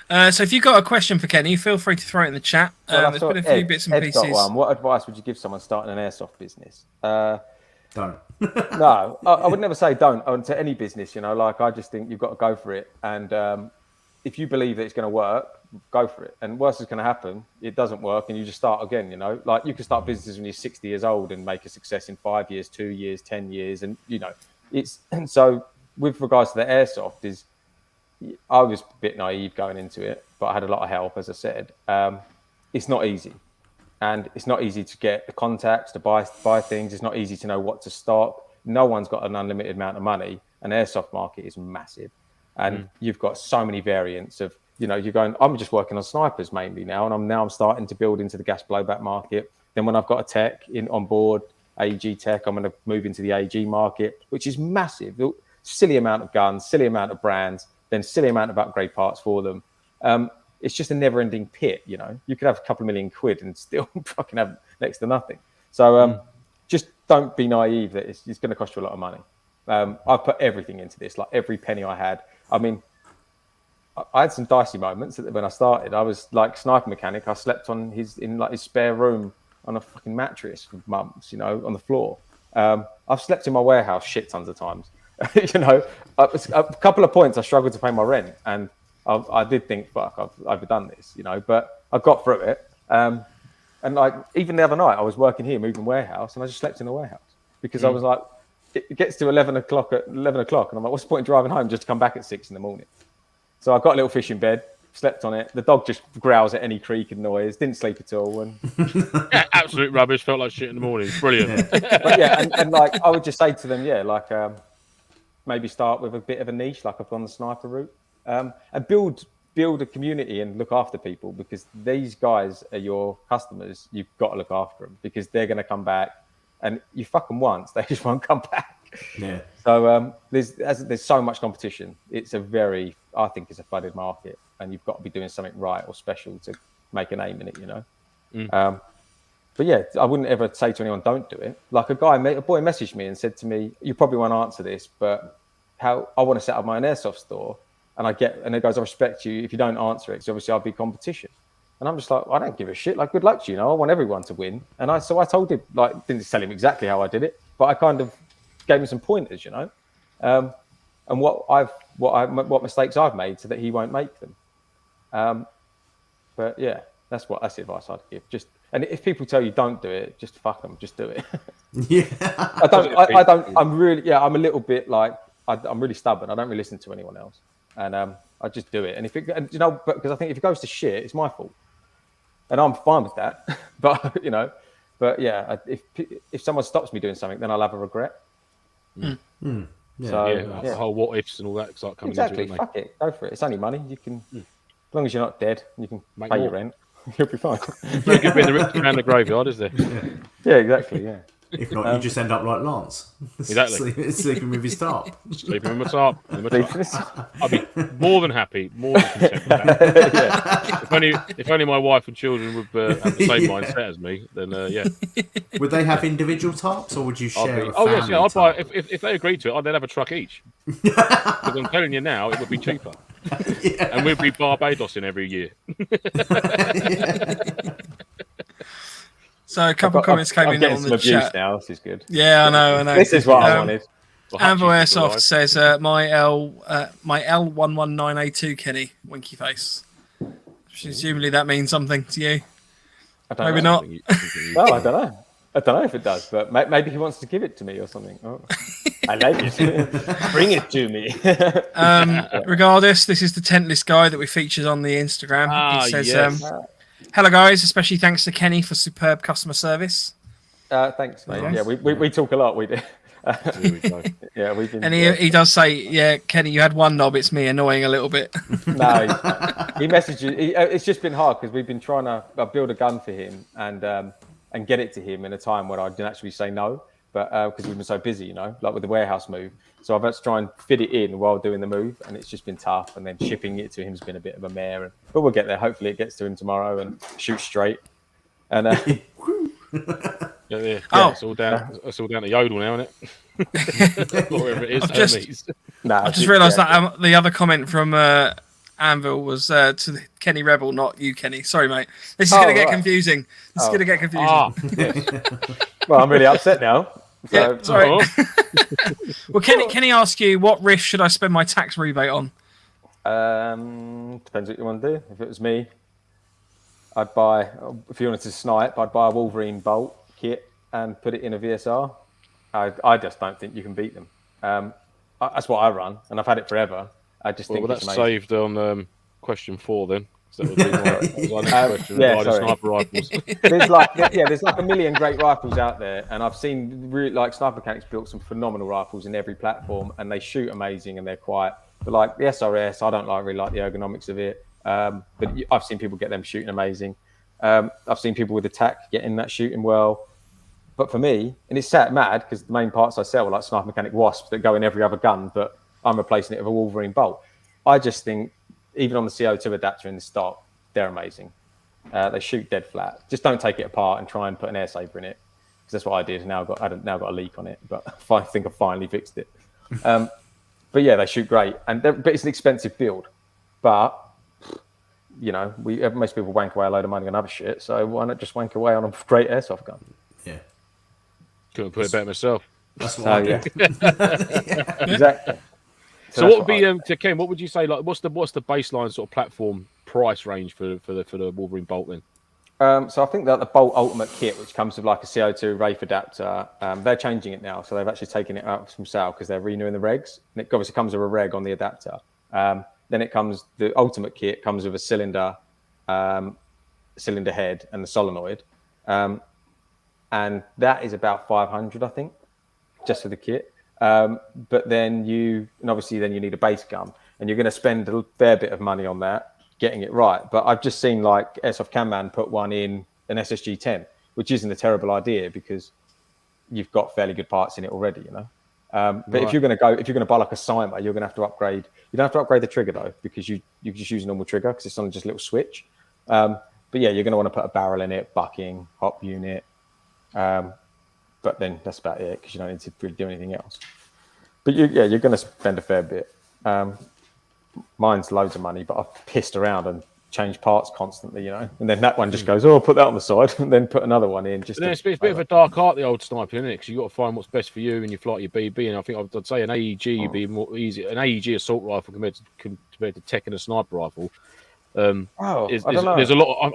So if you've got a question for Kenny, feel free to throw it in the chat. There's been a few bits and pieces. Got one. What advice would you give someone starting an airsoft business? Don't. No, I would never say don't to any business. I just think you've got to go for it. And if you believe that it's going to work, go for it. And worst is going to happen, it doesn't work, and you just start again. Like you can start businesses when you're 60 years old and make a success in 5 years, 2 years, 10 years, and it's. And so with regards to the airsoft, I was a bit naive going into it, but I had a lot of help, as I said. It's not easy. And it's not easy to get the contacts to buy things. It's not easy to know what to stock. No one's got an unlimited amount of money. An airsoft market is massive. And you've got so many variants of, you're going, I'm just working on snipers mainly now. And I'm starting to build into the gas blowback market. Then when I've got a tech on board, AEG tech, I'm going to move into the AEG market, which is massive. Silly amount of guns, silly amount of brands, then silly amount of upgrade parts for them. It's just a never-ending pit, You could have a couple of million quid and still fucking have next to nothing. So just don't be naive that it's going to cost you a lot of money. I've put everything into this, like every penny I had. I mean, I had some dicey moments when I started. I was like sniper mechanic. I slept in his spare room on a fucking mattress for months, on the floor. I've slept in my warehouse shit tons of times. A couple of points I struggled to pay my rent, and I did think, fuck, I've overdone this, you know, but I got through it. And like even the other night, I was working here, moving warehouse, and I just slept in the warehouse because I was like, it gets to 11 o'clock, and I'm like, what's the point in driving home just to come back at 6 a.m? So I got a little fishing bed, slept on it. The dog just growls at any creak and noise. Didn't sleep at all. And Absolute rubbish. Felt like shit in the morning. Brilliant. but yeah, and like I would just say to them, yeah, like maybe start with a bit of a niche, like I've gone the sniper route, and build a community and look after people, because these guys are your customers. You've got to look after them because they're going to come back, and you fuck them once, they just won't come back. Yeah. So there's so much competition. It's I think it's a flooded market, and you've got to be doing something right or special to make a name in it, you know. But yeah, I wouldn't ever say to anyone, don't do it. Like a boy messaged me and said to me, you probably won't answer this, but how I want to set up my own airsoft store. And it goes, I respect you if you don't answer it, because obviously I'll be competition. And I'm just like, I don't give a shit. Like, good luck to you, I want everyone to win. And I told him, like, didn't tell him exactly how I did it, but I kind of gave him some pointers, you know, and what mistakes I've made so that he won't make them. But yeah, that's the advice I'd give. And if people tell you don't do it, just fuck them, just do it. Yeah. I'm a little bit like, I'm really stubborn. I don't really listen to anyone else. And I just do it. And because I think if it goes to shit, it's my fault. And I'm fine with that. But, you know, yeah, if someone stops me doing something, then I'll have a regret. Yeah. So, the whole what ifs and all that start coming exactly. into it. Fuck it. Go for it. It's only money. You can, as long as you're not dead, you can Make pay more. your rent. You'll be fine. No good being the rich around the graveyard, is there? Yeah, exactly. Yeah. If not, you just end up like Lance. Exactly. Sleeping with his tarp. Sleeping with my tarp. I'd be more than happy, more than content with that. If only my wife and children would have the same mindset as me, then yeah. Would they have individual tarps, or would you share a Oh yes, family yeah. I'd buy tarp? if they agreed to it. I'd have a truck each. Because I'm telling you now, it would be cheaper, and we'd be Barbados in every year. So a couple of comments came in on the chat. Now this is good. Yeah, I know. This is what I wanted. Empire Airsoft says my L119A2 Kenny winky face. Presumably that means something to you. Maybe not. Well, I don't know. I don't know if it does, but maybe he wants to give it to me or something. Oh, I like it. Bring it to me. Regardless, this is the tentless guy that we featured on the Instagram. He says, yes. hello guys, especially thanks to Kenny for superb customer service. Thanks, mate. Yeah, we talk a lot. We do. Yeah, we've been. And he does say, yeah, Kenny, you had one knob. It's me annoying a little bit. No, he messaged you. It's just been hard because we've been trying to build a gun for him and get it to him in a time when I didn't actually say no, but because we've been so busy, you know, like with the warehouse move. So I've had to try and fit it in while doing the move, and it's just been tough. And then shipping it to him has been a bit of a mare. But we'll get there. Hopefully, it gets to him tomorrow and shoot straight. And Yeah. It's all down to Yodel now, isn't it? Whatever it is. I've just realised that the other comment from Anvil was to Kenny Rebel, not you, Kenny. Sorry, mate. This is going to get confusing. This is going to get confusing. Yes. Well, I'm really upset now. So, yeah, sorry. Well, Kenny asked you, what riff should I spend my tax rebate on? Depends what you want to do. If it was me, I'd buy, if you wanted to snipe, I'd buy a Wolverine bolt kit and put it in a VSR. I just don't think you can beat them. That's what I run, and I've had it forever. I just think that's it's amazing. saved on question 4 then. So that would be my question. Sniper rifles. There's like a million great rifles out there, and I've seen Sniper Mechanics built some phenomenal rifles in every platform, and they shoot amazing and they're quiet. But like the SRS, I don't really like the ergonomics of it. But I've seen people get them shooting amazing. I've seen people with attack getting that shooting well. But for me, and it's mad because the main parts I sell are like Sniper Mechanic Wasps that go in every other gun, but I'm replacing it with a Wolverine bolt. I just think even on the CO2 adapter in the stock, they're amazing. They shoot dead flat. Just don't take it apart and try and put an air saber in it, because that's what I did. I've now got a leak on it, but I think I finally fixed it. But yeah, they shoot great, but it's an expensive build. But you know, most people wank away a load of money on other shit, so why not just wank away on a great airsoft gun? Yeah, couldn't put it better myself. That's what I do. Exactly. So what would be to Ken? What would you say? Like, what's the baseline sort of platform price range for the Wolverine Bolt then? So I think that the Bolt Ultimate kit, which comes with like a CO2 Wraith adapter, they're changing it now. So they've actually taken it out from sale because they're renewing the regs. And it obviously comes with a reg on the adapter. Then it comes, the Ultimate kit comes with a cylinder head and the solenoid. And that is about 500, I think, just for the kit. But then you need a base gun, and you're going to spend a fair bit of money on that, getting it right. But I've just seen like Airsoft Camman put one in an SSG 10, which isn't a terrible idea because you've got fairly good parts in it already, you know. But if you're going to buy like a Cymer, you're going to have to upgrade. You don't have to upgrade the trigger though, because you just use a normal trigger because it's on just a little switch. But yeah, you're going to want to put a barrel in it, bucking, hop unit. But then that's about it because you don't need to really do anything else. But you're going to spend a fair bit. Mine's loads of money, but I've pissed around and changed parts constantly, you know. And then that one just goes, oh, I'll put that on the side, and then put another one in. It's a bit of a dark art, the old sniper, isn't it? Because you've got to find what's best for you, and you fly your BB. And I think I'd say an AEG would be more easy. An AEG assault rifle compared to tech and a sniper rifle. I don't know.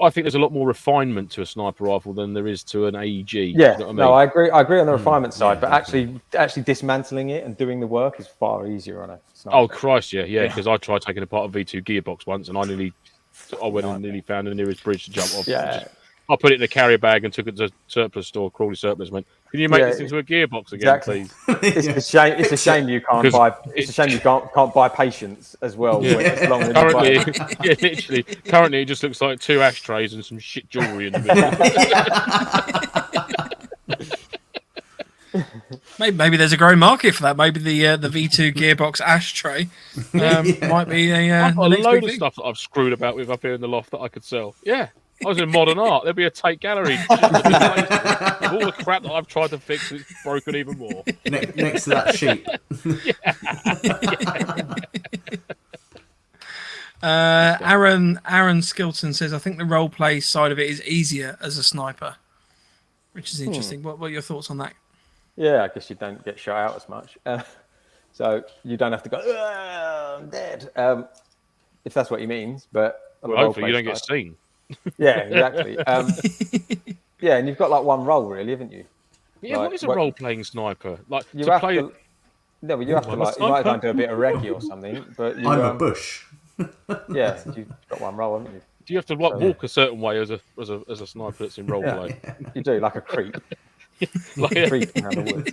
I think there's a lot more refinement to a sniper rifle than there is to an AEG. Yeah, you know what I mean? No, I agree. I agree on the refinement side, but actually dismantling it and doing the work is far easier on a sniper. Oh Christ, yeah. Because I tried taking apart a V2 gearbox once, and I went and nearly found the nearest bridge to jump off. Yeah. I put it in a carrier bag and took it to surplus store, Crawley Surplus. Went, can you make this into a gearbox again, please? It's a shame you can't buy. It's a shame you can't buy patience as well. Yeah. When it's long Currently, literally. Currently, it just looks like 2 ashtrays and some shit jewelry in the middle. Maybe there's a growing market for that. Maybe the V2 gearbox ashtray might be I've got a load of stuff that I've screwed about with up here in the loft that I could sell. Yeah. I was in modern art. There'd be a Tate gallery. All the crap that I've tried to fix, it's broken even more. Next to that sheet. Aaron Skilton says, I think the role play side of it is easier as a sniper, which is interesting. What are your thoughts on that? Yeah, I guess you don't get shot out as much. So you don't have to go, I'm dead. If that's what he means. But hopefully you don't get seen. Yeah, exactly. Yeah, and you've got like one role, really, haven't you? Yeah, what is a role-playing sniper? Like you to have play. To, no, but you have to like. You might go and do a bit of recce or something. But I'm a bush. Yeah, you've got one role, haven't you? Do you have to walk a certain way as a sniper that's in role play? You do, like a creep. Like creeping around the woods.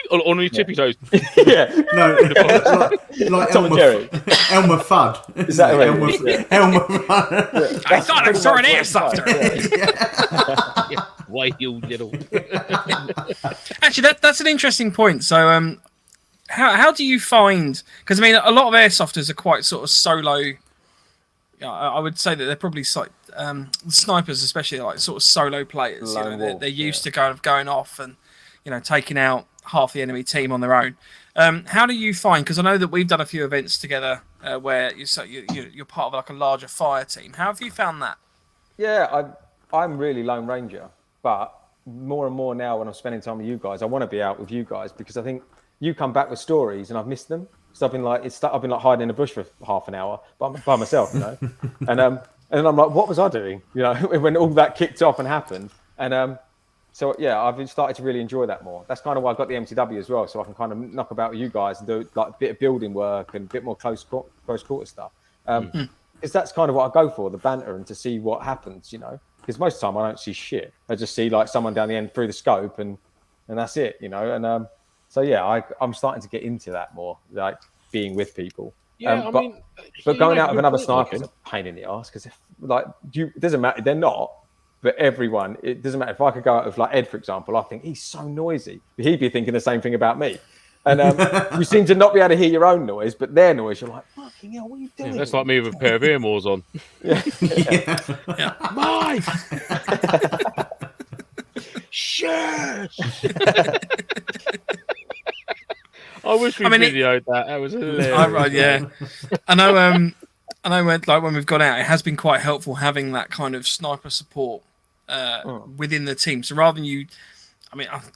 On your tippy toes. Yeah. No, like Tom and Jerry. Elmer Fudd. Is that right? Elmer Fudd. Yeah. I thought I saw an airsofter. Why you little? Actually, that's an interesting point. So, how do you find? Because I mean, a lot of airsofters are quite sort of solo. I would say that they're probably snipers, especially like sort of solo players. They're used to kind of going off and taking out half the enemy team on their own. How do you find? Because I know that we've done a few events together where you're part of like a larger fire team. How have you found that? Yeah, I'm really Lone Ranger, but more and more now when I'm spending time with you guys, I want to be out with you guys because I think you come back with stories and I've missed them. So I've been like hiding in a bush for half an hour by myself, and I'm like, what was I doing? When all that kicked off and happened, and so yeah, I've started to really enjoy that more. That's kind of why I got the MTW as well, so I can kind of knock about with you guys and do like a bit of building work and a bit more close quarter stuff. Because that's kind of what I go for, the banter and to see what happens, Because most of the time I don't see shit. I just see like someone down the end through the scope and that's it, And so yeah, I'm starting to get into that more, like being with people. Yeah, but going out with another sniper is a pain in the ass because it doesn't matter. They're not. But everyone, it doesn't matter. If I could go out with like Ed, for example, I think he's so noisy. But he'd be thinking the same thing about me. And you seem to not be able to hear your own noise, but their noise, you're like, fucking hell, what are you doing? Yeah, that's like me with a pair of earmuffs on. Yeah. Mike! Shush! I wish we videoed that. That was hilarious. Yeah. I know when we've gone out, it has been quite helpful having that kind of sniper support within the team. So rather than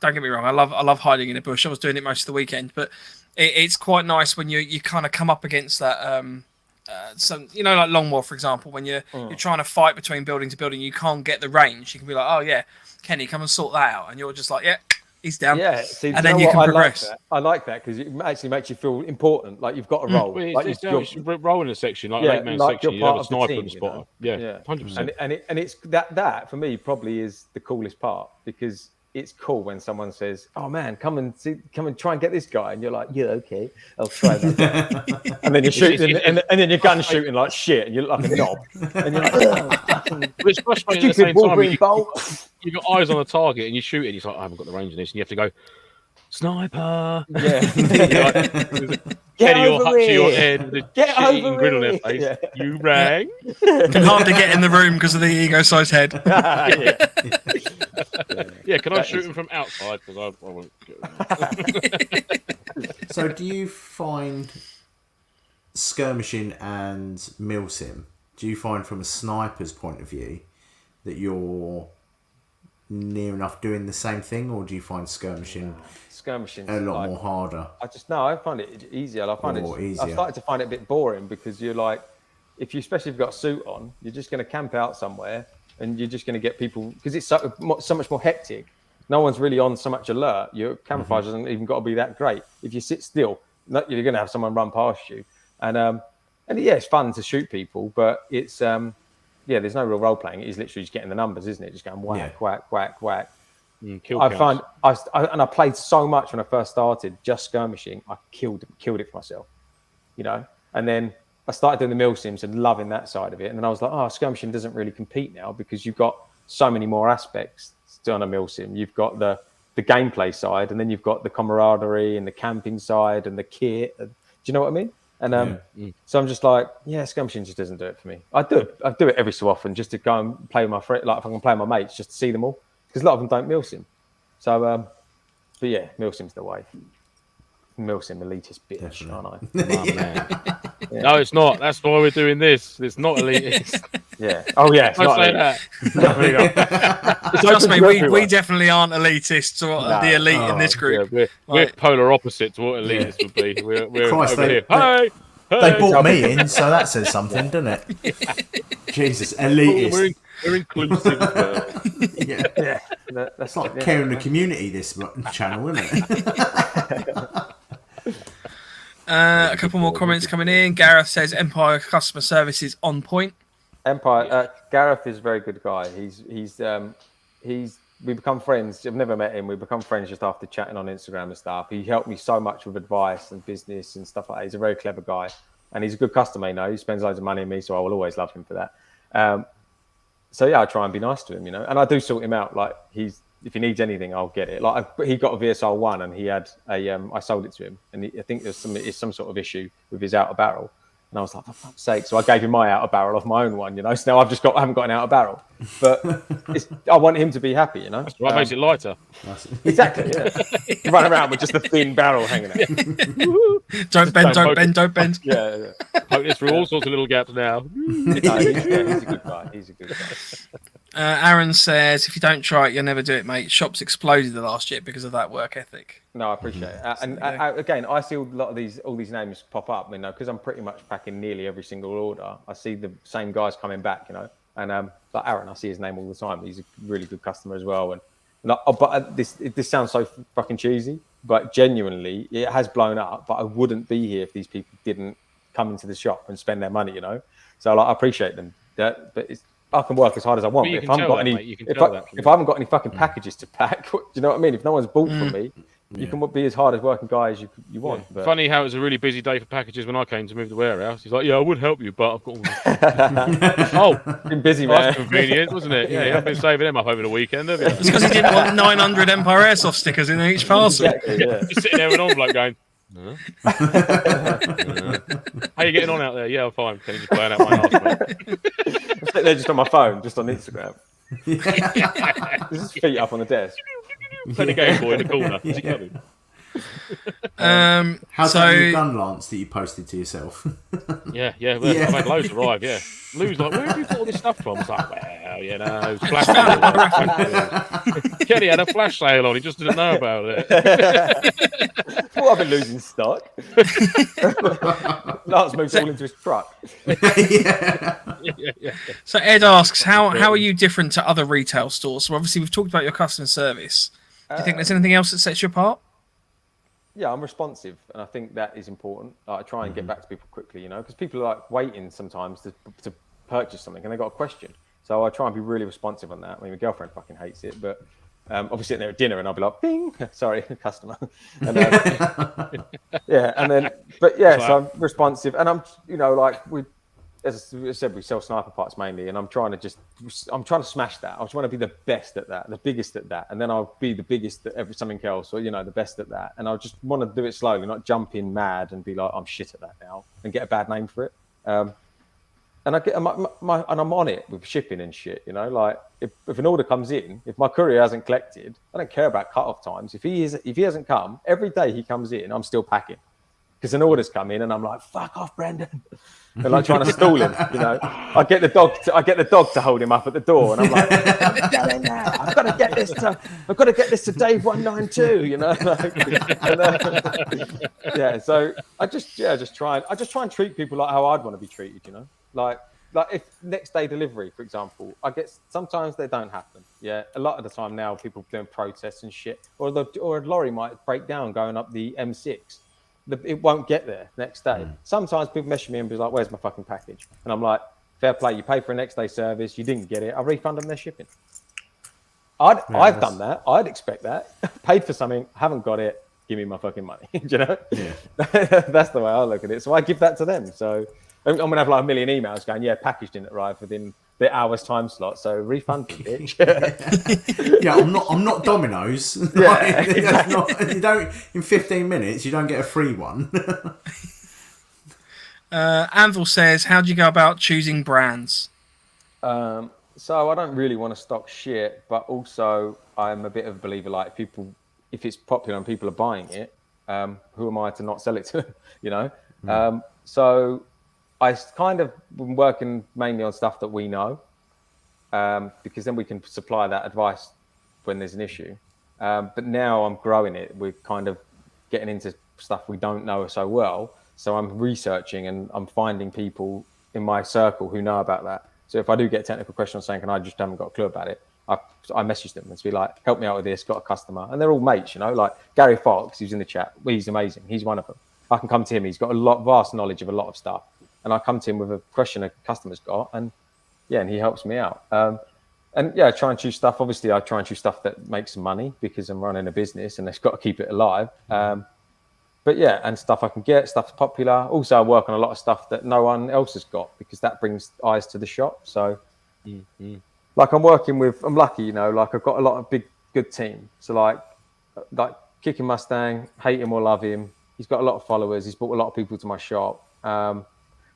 don't get me wrong, I love hiding in a bush. I was doing it most of the weekend, but it's quite nice when you kind of come up against that. Some like Long War, for example, when you're trying to fight between building to building, you can't get the range. You can be like, oh yeah, Kenny, come and sort that out, and you're just like, yeah, he's down. Yeah, see, and then you can progress. I like that because it actually makes you feel important, like you've got a role. Well, like you should roll in a section, like an 8-man section. You have a sniper and spotter. Yeah, 100%. And it's that for me probably is the coolest part, because it's cool when someone says, "Oh man, come and try and get this guy," and you're like, "Yeah, okay, I'll try that." And then you're shooting, and then your gun's shooting like shit, and you look like a knob, and you're like, but it's frustrating at the same time. You got eyes on a target, and you shoot it. And you're like, "I haven't got the range in this," and you have to go, "Sniper!" Yeah. Get over to your head with a shit-eating grin on their face. Yeah. You rang. Can hardly get in the room because of the ego-sized head. Yeah, can I shoot him from outside? Because I won't get him. So do you find skirmishing and MilSim, do you find from a sniper's point of view that you're near enough doing the same thing, or do you find skirmishing a lot more harder? I find it easier. I started to find it a bit boring, because you're like, especially if you've got a suit on, you're just going to camp out somewhere and you're just going to get people, because it's so much more hectic. No one's really on so much alert. Your camouflage doesn't even got to be that great. If you sit still, you're going to have someone run past you. And yeah, it's fun to shoot people, but it's there's no real role playing. It is literally just getting the numbers, isn't it? Just going whack, whack, whack, whack. I played so much when I first started just skirmishing. I killed it for myself, and then I started doing the MilSims and loving that side of it. And then I was like, skirmishing doesn't really compete now, because you've got so many more aspects on a MilSim. You've got the gameplay side, and then you've got the camaraderie and the camping side and the kit. Do you know what I mean? And so I'm just like, skirmishing just doesn't do it for me. I do it every so often just to go and play with my friend, like if I can play with my mates, just to see them all, because a lot of them don't MilSim. So, but yeah, MilSim's the way. MilSim elitist bitch, aren't I? Oh, man. Yeah. No, it's not. That's why we're doing this. It's not elitist. Yeah. Oh, yeah. Don't say that. Trust me, we definitely aren't elitists or the elite in this group. Yeah, we're polar opposite to what elitists would be. We're Christ, over here. They brought me in, so that says something, doesn't it? Jesus, elitist. We're inclusive. Yeah. That's like caring the community, this channel, isn't it? A couple more comments coming in. Gareth says Empire customer service is on point. Gareth is a very good guy. We become friends. I've never met him. We become friends just after chatting on Instagram and stuff. He helped me so much with advice and business and stuff like that. He's a very clever guy, and he's a good customer. He spends loads of money on me, so I will always love him for that. So yeah, I try and be nice to him, and I do sort him out. Like if he needs anything, I'll get it. Like he got a VSR 1 and he had I sold it to him, and I think there's some sort of issue with his outer barrel. And I was like, for fuck's sake. So I gave him my outer barrel off my own one, So now I haven't got an outer barrel. But I want him to be happy, That's right, makes it lighter. Exactly, yeah. Run around with just a thin barrel hanging out. Don't bend. Yeah. Poke this through all sorts of little gaps now. He's a good guy. Aaron says, if you don't try it, you'll never do it, mate. Shops exploded the last year because of that work ethic. No, I appreciate it. Again, I see a lot of all these names pop up, because I'm pretty much packing nearly every single order. I see the same guys coming back, and like Aaron, I see his name all the time. He's a really good customer as well. But this sounds so fucking cheesy, but genuinely, it has blown up. But I wouldn't be here if these people didn't come into the shop and spend their money, So I appreciate them. But I can work as hard as I want. But if I haven't got any fucking packages to pack, do you know what I mean? If no one's bought from me, you can be as hard as working guy as you want. But... Funny how it was a really busy day for packages when I came to move the warehouse. He's like, I would help you, but I've got all been busy, man. That's convenient, wasn't it? Yeah, you've been saving them up over the weekend, have you? It's because he didn't want 900 Empire Airsoft stickers in each parcel. Exactly, yeah. Just sitting there with an envelope going, how you getting on out there? Yeah, I'm fine. Can you just playing out my house, mate? I'm sitting there just on my phone, just on Instagram. This is feet up on the desk. Playing a Game Boy in the corner. How's that new gun lance that you posted to yourself? Yeah. I've had loads arrive. Yeah, Lou's like, where have you got all this stuff from? I was like, well, yeah, no, it was flash sale. Kenny had a flash sale on. He just didn't know about it. Well, I've been losing stock. Lance moves all into his truck. Yeah. So Ed asks, how are you different to other retail stores? So obviously we've talked about your customer service. Do you think there's anything else that sets you apart? Yeah, I'm responsive, and I think that is important. I try and get back to people quickly, because people are like waiting sometimes to purchase something, and they got a question. So I try and be really responsive on that. I mean, my girlfriend fucking hates it, but I'll be sitting there at dinner, and I'll be like, "Bing, sorry, customer." And, so I'm responsive, and I'm, as I said, we sell sniper parts mainly, and I'm trying to smash that. I just want to be the best at that, the biggest at that, and then I'll be the biggest at something else, or the best at that. And I just want to do it slowly, not jump in mad and be like, I'm shit at that now, and get a bad name for it. And I get and I'm on it with shipping and shit. Like if an order comes in, if my courier hasn't collected, I don't care about cut-off times. If he hasn't come, every day he comes in, I'm still packing. Because an order's come in and I'm like, fuck off, Brendan. They're like trying to stall him, I get the dog to hold him up at the door, and I'm like, get in there. I've got to get this to Dave 192, So I just try and treat people like how I'd want to be treated, Like if next day delivery, for example, sometimes they don't happen. Yeah, a lot of the time now people doing protests and shit, or a lorry might break down going up the M6. It won't get there next day. Sometimes people message me and be like, "Where's my fucking package?" And I'm like, "Fair play. You pay for a next day service. You didn't get it. I refund them their shipping." I've done that. I'd expect that. Paid for something, haven't got it. Give me my fucking money. Yeah. That's the way I look at it. So I give that to them. So I'm gonna have like a million emails going, "Yeah, package didn't arrive within the hour's time slot, so refund me, bitch." Yeah, I'm not Domino's. Yeah, exactly. You don't in 15 minutes. You don't get a free one. Anvil says, "How do you go about choosing brands?" So I don't really want to stock shit, but also I'm a bit of a believer. Like if it's popular and people are buying it, who am I to not sell it to? So I kind of been working mainly on stuff that we know, because then we can supply that advice when there's an issue. But now I'm growing it. We're kind of getting into stuff we don't know so well. So I'm researching and I'm finding people in my circle who know about that. So if I do get a technical question saying, I just haven't got a clue about it, I message them and be like, help me out with this, got a customer. And they're all mates, like Gary Fox, who's in the chat. He's amazing. He's one of them. I can come to him. He's got vast knowledge of a lot of stuff. And I come to him with a question a customer's got, and he helps me out. I try and choose stuff. Obviously, I try and choose stuff that makes money because I'm running a business and it's got to keep it alive. And stuff I can get, stuff's popular. Also, I work on a lot of stuff that no one else has got because that brings eyes to the shop. So, like I'm lucky, like I've got a lot of good team. So like Kicking Mustang, hate him or love him. He's got a lot of followers. He's brought a lot of people to my shop.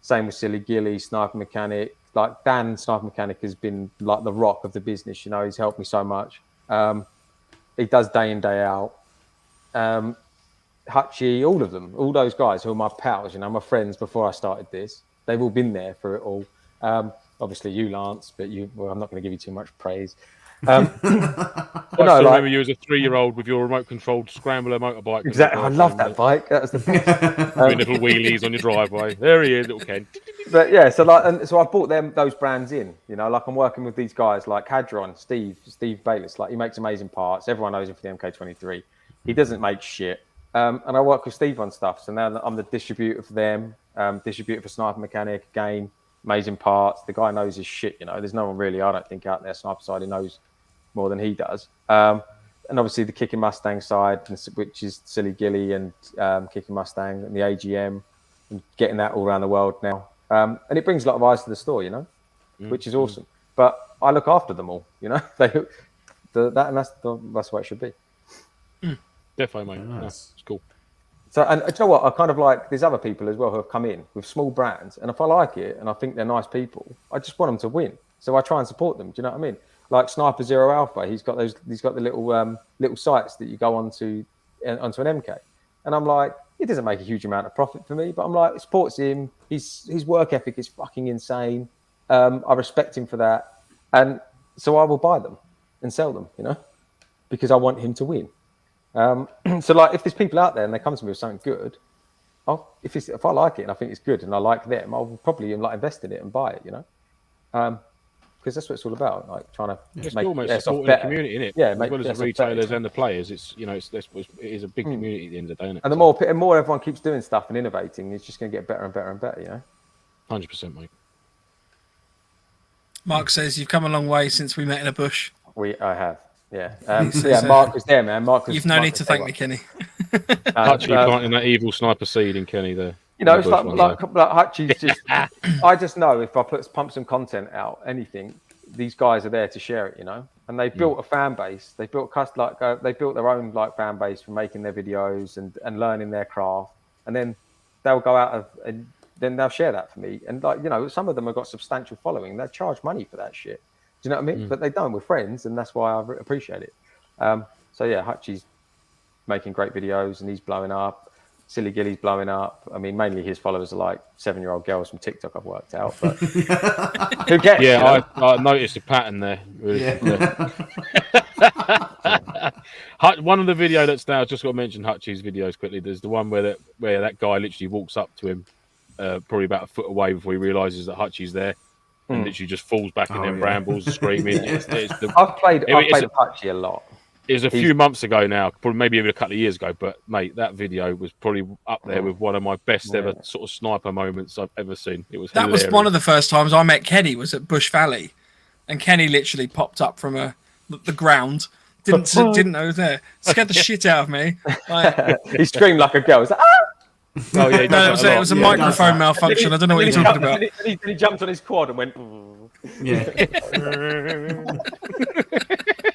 Same with Silly Gilly, Sniper Mechanic. Like Dan, Sniper Mechanic has been like the rock of the business. He's helped me so much. He does day in, day out. Hutchie, all of them, all those guys who are my pals, my friends before I started this. They've all been there for it all. Obviously you, Lance, but I'm not going to give you too much praise. I still remember you as a 3-year-old with your remote-controlled scrambler motorbike. Exactly, I love that bike. That was the best. Doing little wheelies on your driveway. There he is, little Ken. But yeah, so I bought those brands in. Like I'm working with these guys like Hadron, Steve Bayless. Like he makes amazing parts. Everyone knows him for the MK23. He doesn't make shit. And I work with Steve on stuff. So now I'm the distributor for them. Distributor for Sniper Mechanic again. Amazing parts. The guy knows his shit. There's no one really, I don't think, out there sniper side who knows more than he does. And obviously the Kicking Mustang side, which is Silly Gilly and Kicking Mustang and the AGM, and getting that all around the world now. And it brings a lot of eyes to the store, which is awesome. But I look after them all, that's what it should be. Definitely, mate. Nice. It's cool. So, and you know what? I kind of like there's other people as well who have come in with small brands, and if I like it and I think they're nice people, I just want them to win. So I try and support them. Do you know what I mean? Like Sniper Zero Alpha, he's got the little sites that you go onto an MK, and I'm like, it doesn't make a huge amount of profit for me, but I'm like, it supports him. His work ethic is fucking insane. I respect him for that, and So I will buy them and sell them, because I want him to win. So like, if there's people out there and they come to me with something good, if I like it and I think it's good and I like them, I'll probably invest in it and buy it, because that's what it's all about, like trying to make almost airsoft supporting better. the community, innit? Yeah, as make well as the airsoft retailers better. and the players. It's it is a big community at the end of the day, innit? And the more everyone keeps doing stuff and innovating, it's just going to get better and better and better, 100%, mate. Mark says you've come a long way since we met in a bush. I have, yeah. says, Mark was there, man. You've no need to thank me, Kenny. Actually planting that evil sniper seed in Kenny there. It's like Hutchie's just. I just know if I pump some content out, anything, these guys are there to share it, And they built a fan base. They built they built their own fan base from making their videos and learning their craft, and then they'll go out and then they'll share that for me. And some of them have got substantial following. They charge money for that shit. Do you know what I mean? But they don't. We're friends, and that's why I appreciate it. So yeah, Hutchie's making great videos, and he's blowing up. Silly Gilly's blowing up. I mean, mainly his followers are like 7-year-old girls from TikTok. I've worked out, but who cares? Yeah, I noticed a pattern there. Really. Yeah. One of the video that's now just got to mention Hutchie's videos quickly. There's the one where that guy literally walks up to him, probably about a foot away before he realizes that Hutchie's there, and literally just falls back in them brambles, screaming. I've played with Hutchie a lot. It was a few months ago now, probably maybe even a couple of years ago. But mate, that video was probably up there with one of my best ever sort of sniper moments I've ever seen. It was hilarious. That was one of the first times I met Kenny. Was at Bush Valley, and Kenny literally popped up from the ground. Didn't know he was there. Scared the shit out of me. He screamed like a girl. He was like, ah! Oh yeah, it was a microphone malfunction. I don't know what you're talking about. He jumped on his quad and went. Yeah.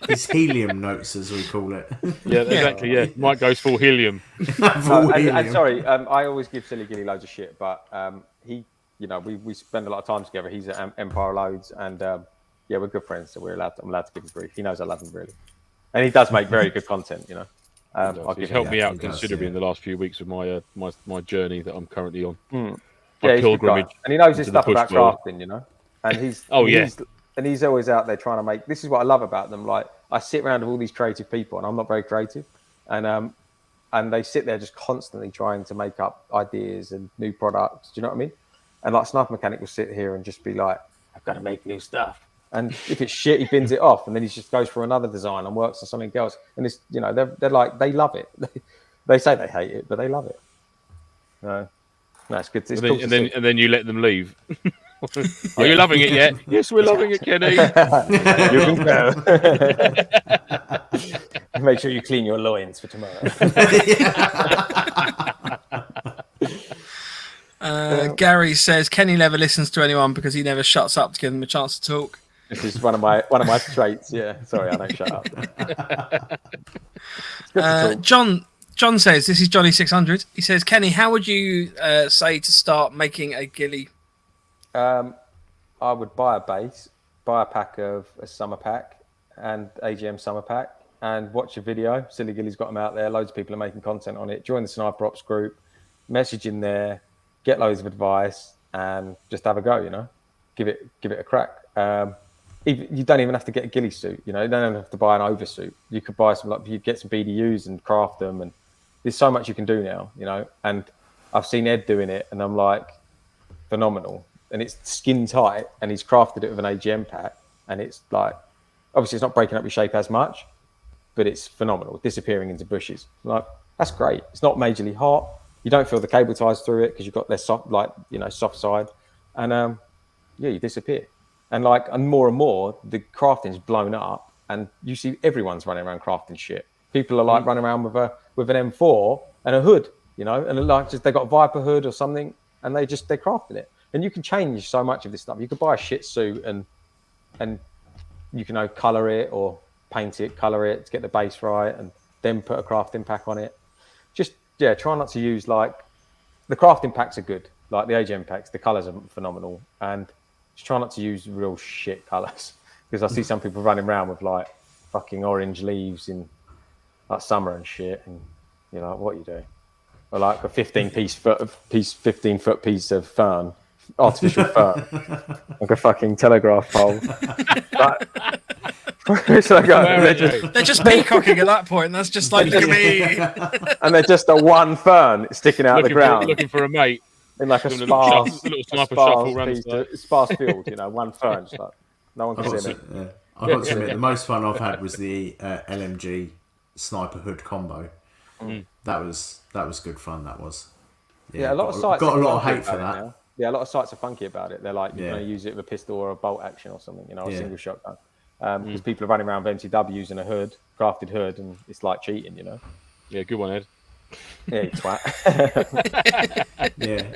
His helium notes, as we call it. Yeah, exactly. Yeah, Mike goes full helium. And sorry, I always give Silly Gilly loads of shit, but he, we spend a lot of time together. He's at Empire loads, and we're good friends, so I'm allowed to give him grief. He knows I love him really, and he does make very good content. He's helped me out considerably in the last few weeks with my journey that I'm currently on. Yeah, he's pilgrimage, and he knows his stuff about crafting, and he's always out there trying to make. This is what I love about them. Like, I sit around with all these creative people, and I'm not very creative, and they sit there just constantly trying to make up ideas and new products. Do you know what I mean? And like Sniper Mechanic will sit here and just be like, "I've got to make new stuff," and if it's shit, he bins it off, and then he just goes for another design and works on something else. And it's they're like, they love it. They say they hate it, but they love it. No, it's good. It's cool and then you let them leave. Are you loving it yet? Yes, we're loving it, Kenny. You can go. Make sure you clean your loins for tomorrow. Gary says Kenny never listens to anyone because he never shuts up to give them a chance to talk. This is one of my traits. Yeah, sorry, I don't shut up. John says, this is Johnny 600. He says, Kenny, how would you say to start making a ghillie? I would buy a base, buy a pack of a summer pack and AGM summer pack, and watch a video. Silly Gilly's got them out there. Loads of people are making content on it. Join the Sniper Ops group, message in there, get loads of advice, and just have a go. Give it a crack. You don't even have to get a ghillie suit. You don't have to buy an oversuit. You could buy you get some BDUs and craft them, and there's so much you can do now. And I've seen Ed doing it, and I'm like, phenomenal. And it's skin tight, and he's crafted it with an AGM pack, and it's like, obviously it's not breaking up your shape as much, but it's phenomenal, disappearing into bushes. Like, that's great. It's not majorly hot. You don't feel the cable ties through it because you've got their soft, soft side, and you disappear. And more and more, the crafting's blown up, and you see everyone's running around crafting shit. People are running around with an M4 and a hood, and they got a Viper hood or something, and they're crafting it. And you can change so much of this stuff. You could buy a shit suit and you can color it or paint it, color it to get the base right, and then put a crafting pack on it. Just try not to use the crafting packs are good, like the AGM packs. The colors are phenomenal, and just try not to use real shit colors, because I see some people running around with fucking orange leaves in summer and shit, and what are you doing? Or a 15 foot piece of fern artificial fur, like a fucking telegraph pole. But, so I go, they're just peacocking at that point. That's just like, look at me. And they're just a one fern sticking out of the ground. Looking for a mate. In like a sparse field, you know, one fern. Just like, no one can see me. I got to admit, the most fun I've had was the LMG sniper hood combo. That was good fun. That was. Yeah, a lot of sites got a lot of hate for that. Now. Yeah, a lot of sites are funky about it. They're like, you're going to use it with a pistol or a bolt action or something, you know, a single shotgun. Because people are running around with MTW using a hood, crafted hood, and it's like cheating, you know. Yeah, good one, Ed. Yeah, you twat.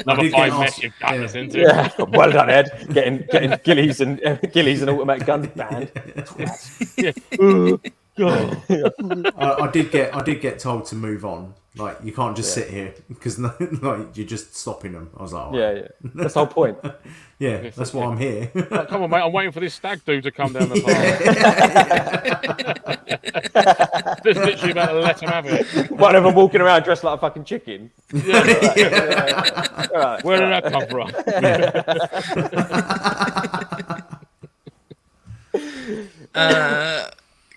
Another 5 mess you've got us into. Yeah, well done, Ed. Getting ghillies and automatic guns banned. I did get told to move on. Like, you can't just sit here because like you're just stopping them. I was like, yeah. That's the whole point. Yeah, that's why I'm here. Like, come on, mate. I'm waiting for this stag dude to come down the path. Just literally about to let him have it. One of them walking around dressed like a fucking chicken. Where did that come from?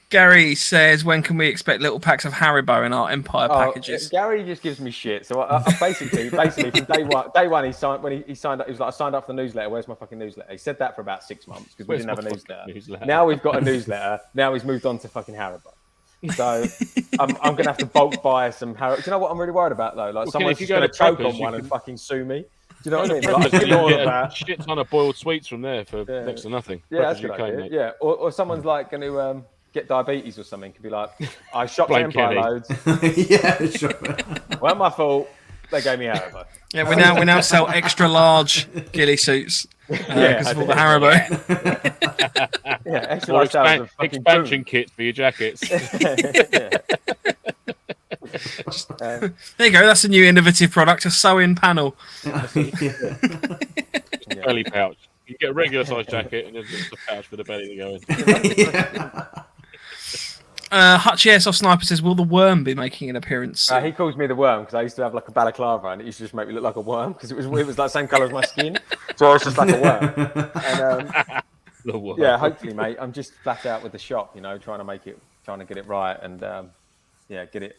Gary says, when can we expect little packs of Haribo in our Empire packages? Gary just gives me shit. So I basically from day one, he signed up. He was like, I signed up for the newsletter. Where's my fucking newsletter? He said that for about 6 months because we didn't have a newsletter. Now we've got a newsletter. Now he's moved on to fucking Haribo. So I'm going to have to bulk buy some Haribo. Do you know what I'm really worried about though? Like, someone's just going to choke on one and fucking sue me. Do you know what I mean? Like, you get a shit ton of boiled sweets from there for next to nothing. Yeah, that's a good idea. Yeah, or someone's like going to get diabetes or something. Could be like, I shot my Empire loads. Yeah, sure. Weren't my fault. They gave me Haribo. Yeah, we now sell extra large ghillie suits because of all the Haribo. Yeah, extra large expansion kits for your jackets. There you go. That's a new innovative product, a sew-in panel. Belly pouch. You get a regular size jacket and then just a pouch for the belly to go in. Hutchie Airsoft Sniper says, will the worm be making an appearance? He calls me the worm because I used to have like a balaclava and it used to just make me look like a worm because it was like the same colour as my skin. So I was just like a worm. And, yeah, hopefully, mate. I'm just flat out with the shop, you know, trying to get it right and get it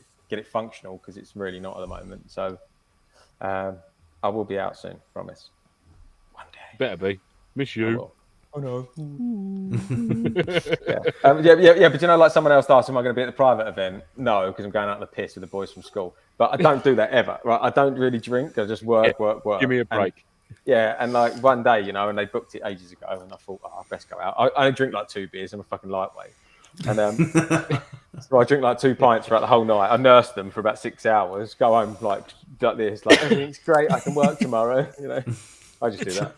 functional because it's really not at the moment. So I will be out soon, promise. One day. Better be. Miss you. Oh no. Yeah. But you know, like someone else asked, am I going to be at the private event? No, because I'm going out in the piss with the boys from school. But I don't do that ever, right? I don't really drink. I just work. Give me a break. And like one day, you know, and they booked it ages ago, and I thought, I best go out. I drink like 2 beers. I'm a fucking lightweight, and so I drink like 2 pints throughout the whole night. I nurse them for about 6 hours. Go home like this, like everything's great. I can work tomorrow, you know. I just do that.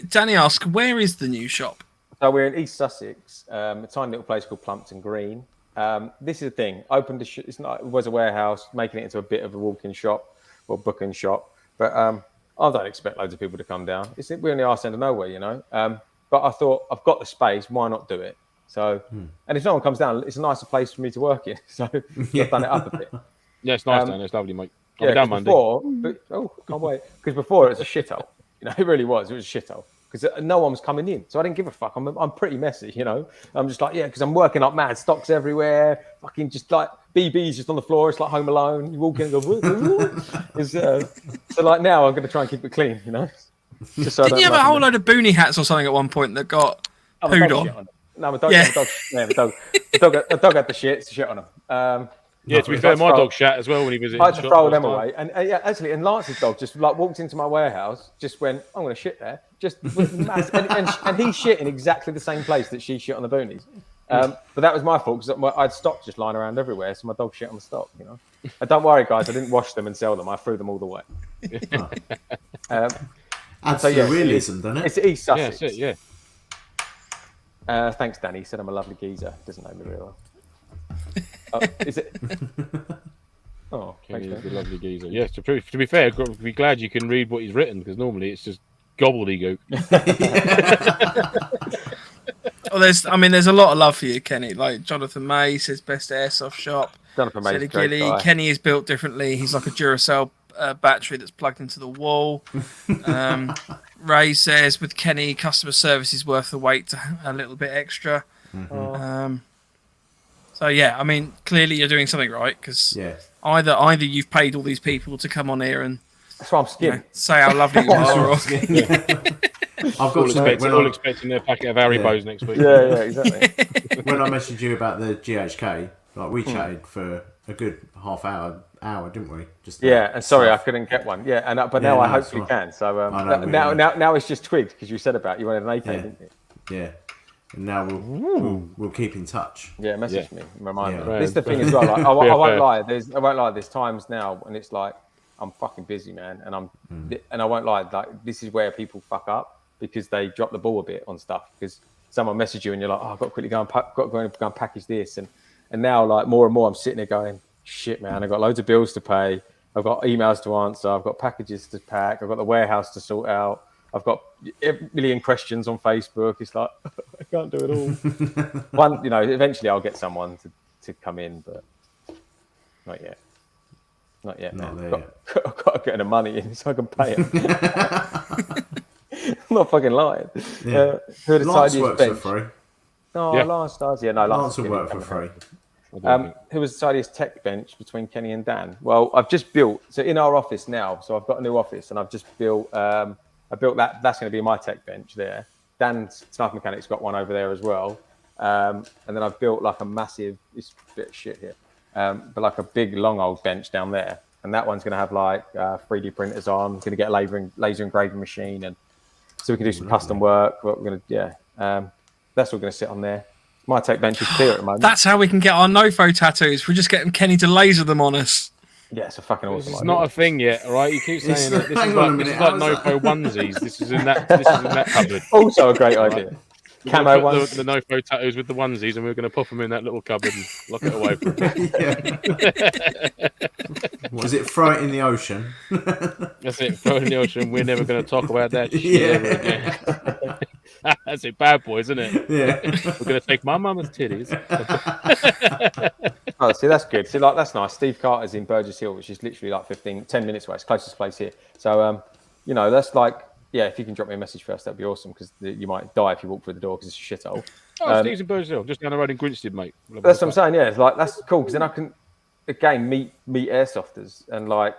Danny asks, where is the new shop? So we're in East Sussex, a tiny little place called Plumpton Green. This is the thing. It was a warehouse, making it into a bit of a walk-in shop or book-in shop. But I don't expect loads of people to come down. We're in the arse end of nowhere, you know. But I thought, I've got the space. Why not do it? So, and if no one comes down, it's a nicer place for me to work in. So I've done it up a bit. Yeah, it's nice down there. It's lovely, mate. Yeah, can't wait. Because before it was a shithole. You know, it really was. It was a shithole because no one was coming in, so I didn't give a fuck. I'm pretty messy, you know. I'm just like, because I'm working up mad stocks everywhere. Fucking just like BBs just on the floor. It's like Home Alone. You walk in and go. So like now, I'm going to try and keep it clean, you know. Just so Didn't you have a whole load of boonie hats or something at one point that got pooed on? No, my dog. Yeah. The dog had the shit on him. Yeah, to be fair, my dog shat as well when he visited. I had to throw them away. And actually, and Lance's dog just like walked into my warehouse, just went, I'm going to shit there. Just with and he shit in exactly the same place that she shit on the boonies. But that was my fault because I had stock just lying around everywhere. So my dog shit on the stock, you know. And don't worry, guys, I didn't wash them and sell them. I threw them all the way. Adds to the realism, doesn't it? It's East Sussex. Yeah, that's it, yeah. Thanks, Danny. He said I'm a lovely geezer. Doesn't know me real well. Is it? Oh, thanks, he's a lovely geezer. Yes, to be fair, be glad you can read what he's written because normally it's just gobbledygook. Well, there's a lot of love for you, Kenny. Like Jonathan May says, best airsoft shop. Jonathan May's a great guy. Kenny is built differently. He's like a Duracell battery that's plugged into the wall. Ray says with Kenny, customer service is worth the wait to a little bit extra. So yeah, I mean, clearly you're doing something right because either you've paid all these people to come on here and that's why I'm skinned. Say how lovely you are. Or... I've got all expecting their packet of Haribos next week. Yeah, exactly. When I messaged you about the GHK, like we chatted for a good half hour, didn't we? Just and sorry, I couldn't get one. Yeah, and but now I hopefully can. So now it's just twigged because you said about you wanted an AK, didn't you? Yeah. And now we'll keep in touch. Yeah, message me, remind me. Yeah. This is the thing as well. Like, I won't lie. I won't lie. There's times now when it's like I'm fucking busy, man, and and I won't lie. Like this is where people fuck up because they drop the ball a bit on stuff because someone messaged you and you're like, oh, I've got to quickly go and package this, and now like more and more I'm sitting there going, shit, man, I've got loads of bills to pay. I've got emails to answer. I've got packages to pack. I've got the warehouse to sort out. I've got a million questions on Facebook. It's like, I can't do it all. Eventually I'll get someone to come in, but not yet. Not yet, man. I've got to get the money in so I can pay it. I'm not fucking lying. Yeah. Lance works for free. No, Lance does. Yeah, no, Lance will work for free. Who was the tidiest tech bench between Kenny and Dan? Well, I've just built, so in our office now, so I've got a new office and I've just built, I built that, that's going to be my tech bench there. Dan's Sniper Mechanic's got one over there as well. And then I've built like a massive, it's a bit of shit here, but like a big long old bench down there. And that one's going to have like 3D printers on, going to get a laser engraving machine. And so we can do some custom work. We're going to, that's all going to sit on there. My tech bench is clear at the moment. That's how we can get our NoFo tattoos. We're just getting Kenny to laser them on us. Yeah, it's a fucking awesome It's idea. not a thing yet, all right? You keep saying that this is like NoFo onesies. This is in that cupboard. Also a great idea. Camo ones. The NoFo tattoos with the onesies, and we're going to pop them in that little cupboard and lock it away for a bit. Was it throw it in the ocean? That's it, throw it in the ocean. We're never going to talk about that shit ever again. That's it, bad boys, isn't it? Yeah. We're going to take my mama's titties. Oh, see, that's good. See, like, that's nice. Steve Carter's in Burgess Hill, which is literally like 10 minutes away. It's the closest place here. So, that's like, yeah, if you can drop me a message first, that'd be awesome because you might die if you walk through the door because it's a shithole. Steve's in Burgess Hill, just down the road in Grinstead, mate. That's what I'm saying, yeah. It's like, that's cool because then I can, again, meet airsofters and like,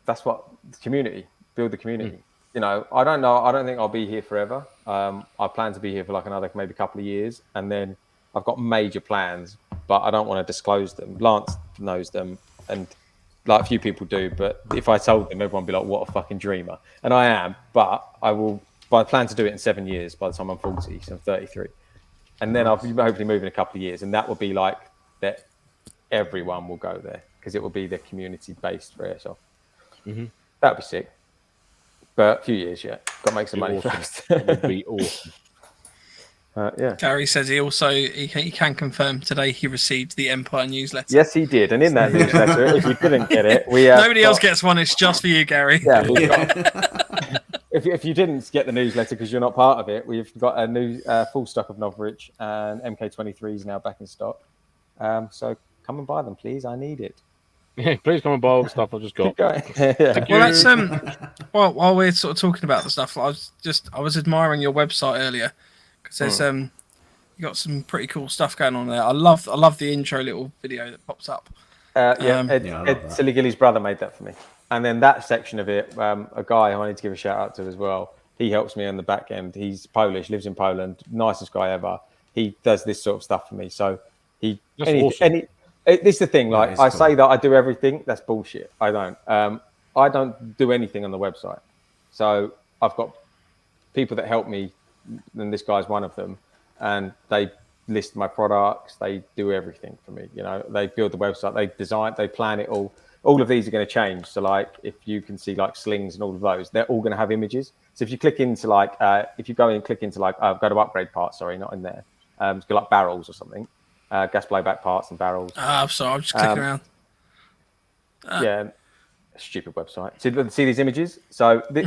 that's what the community, build the community. I don't know. I don't think I'll be here forever. I plan to be here for like another maybe couple of years. And then I've got major plans, but I don't want to disclose them. Lance knows them and like a few people do. But if I told them, everyone would be like, what a fucking dreamer. And I am, but I plan to do it in 7 years by the time I'm 40, so I'm 33. And then I'll be hopefully moving a couple of years. And that will be like that everyone will go there because it will be the community based for airsoft. Mm-hmm. That'd be sick. But a few years yet. Got to make some money first. That would be awesome. Yeah. Gary says he can confirm today he received the Empire newsletter. Yes, he did. And in that newsletter, if you didn't get it, nobody else gets one. It's just for you, Gary. Yeah. If you didn't get the newsletter because you're not part of it, we've got a new full stock of Novritch and MK23s now back in stock. So come and buy them, please. I need it. Yeah, please come and buy all the stuff I've just got. Yeah. Well, that's while we're sort of talking about the stuff, I was admiring your website earlier because there's you got some pretty cool stuff going on there. I love the intro little video that pops up. Ed Silly Gilly's brother made that for me, and then that section of it, a guy who I need to give a shout out to as well. He helps me on the back end. He's Polish, lives in Poland, nicest guy ever. He does this sort of stuff for me. So awesome. This is the thing, like I say that I do everything. That's bullshit. I don't do anything on the website. So I've got people that help me, and this guy's one of them. And they list my products. They do everything for me. They build the website. They design. They plan it all. All of these are going to change. So like, if you can see like slings and all of those, they're all going to have images. So if you click into like, if you go in and click into like, go to upgrade parts. Sorry, not in there. Go like barrels or something. Gas blowback parts and barrels. I'm sorry, I'm just clicking around. Yeah, stupid website. See these images? So this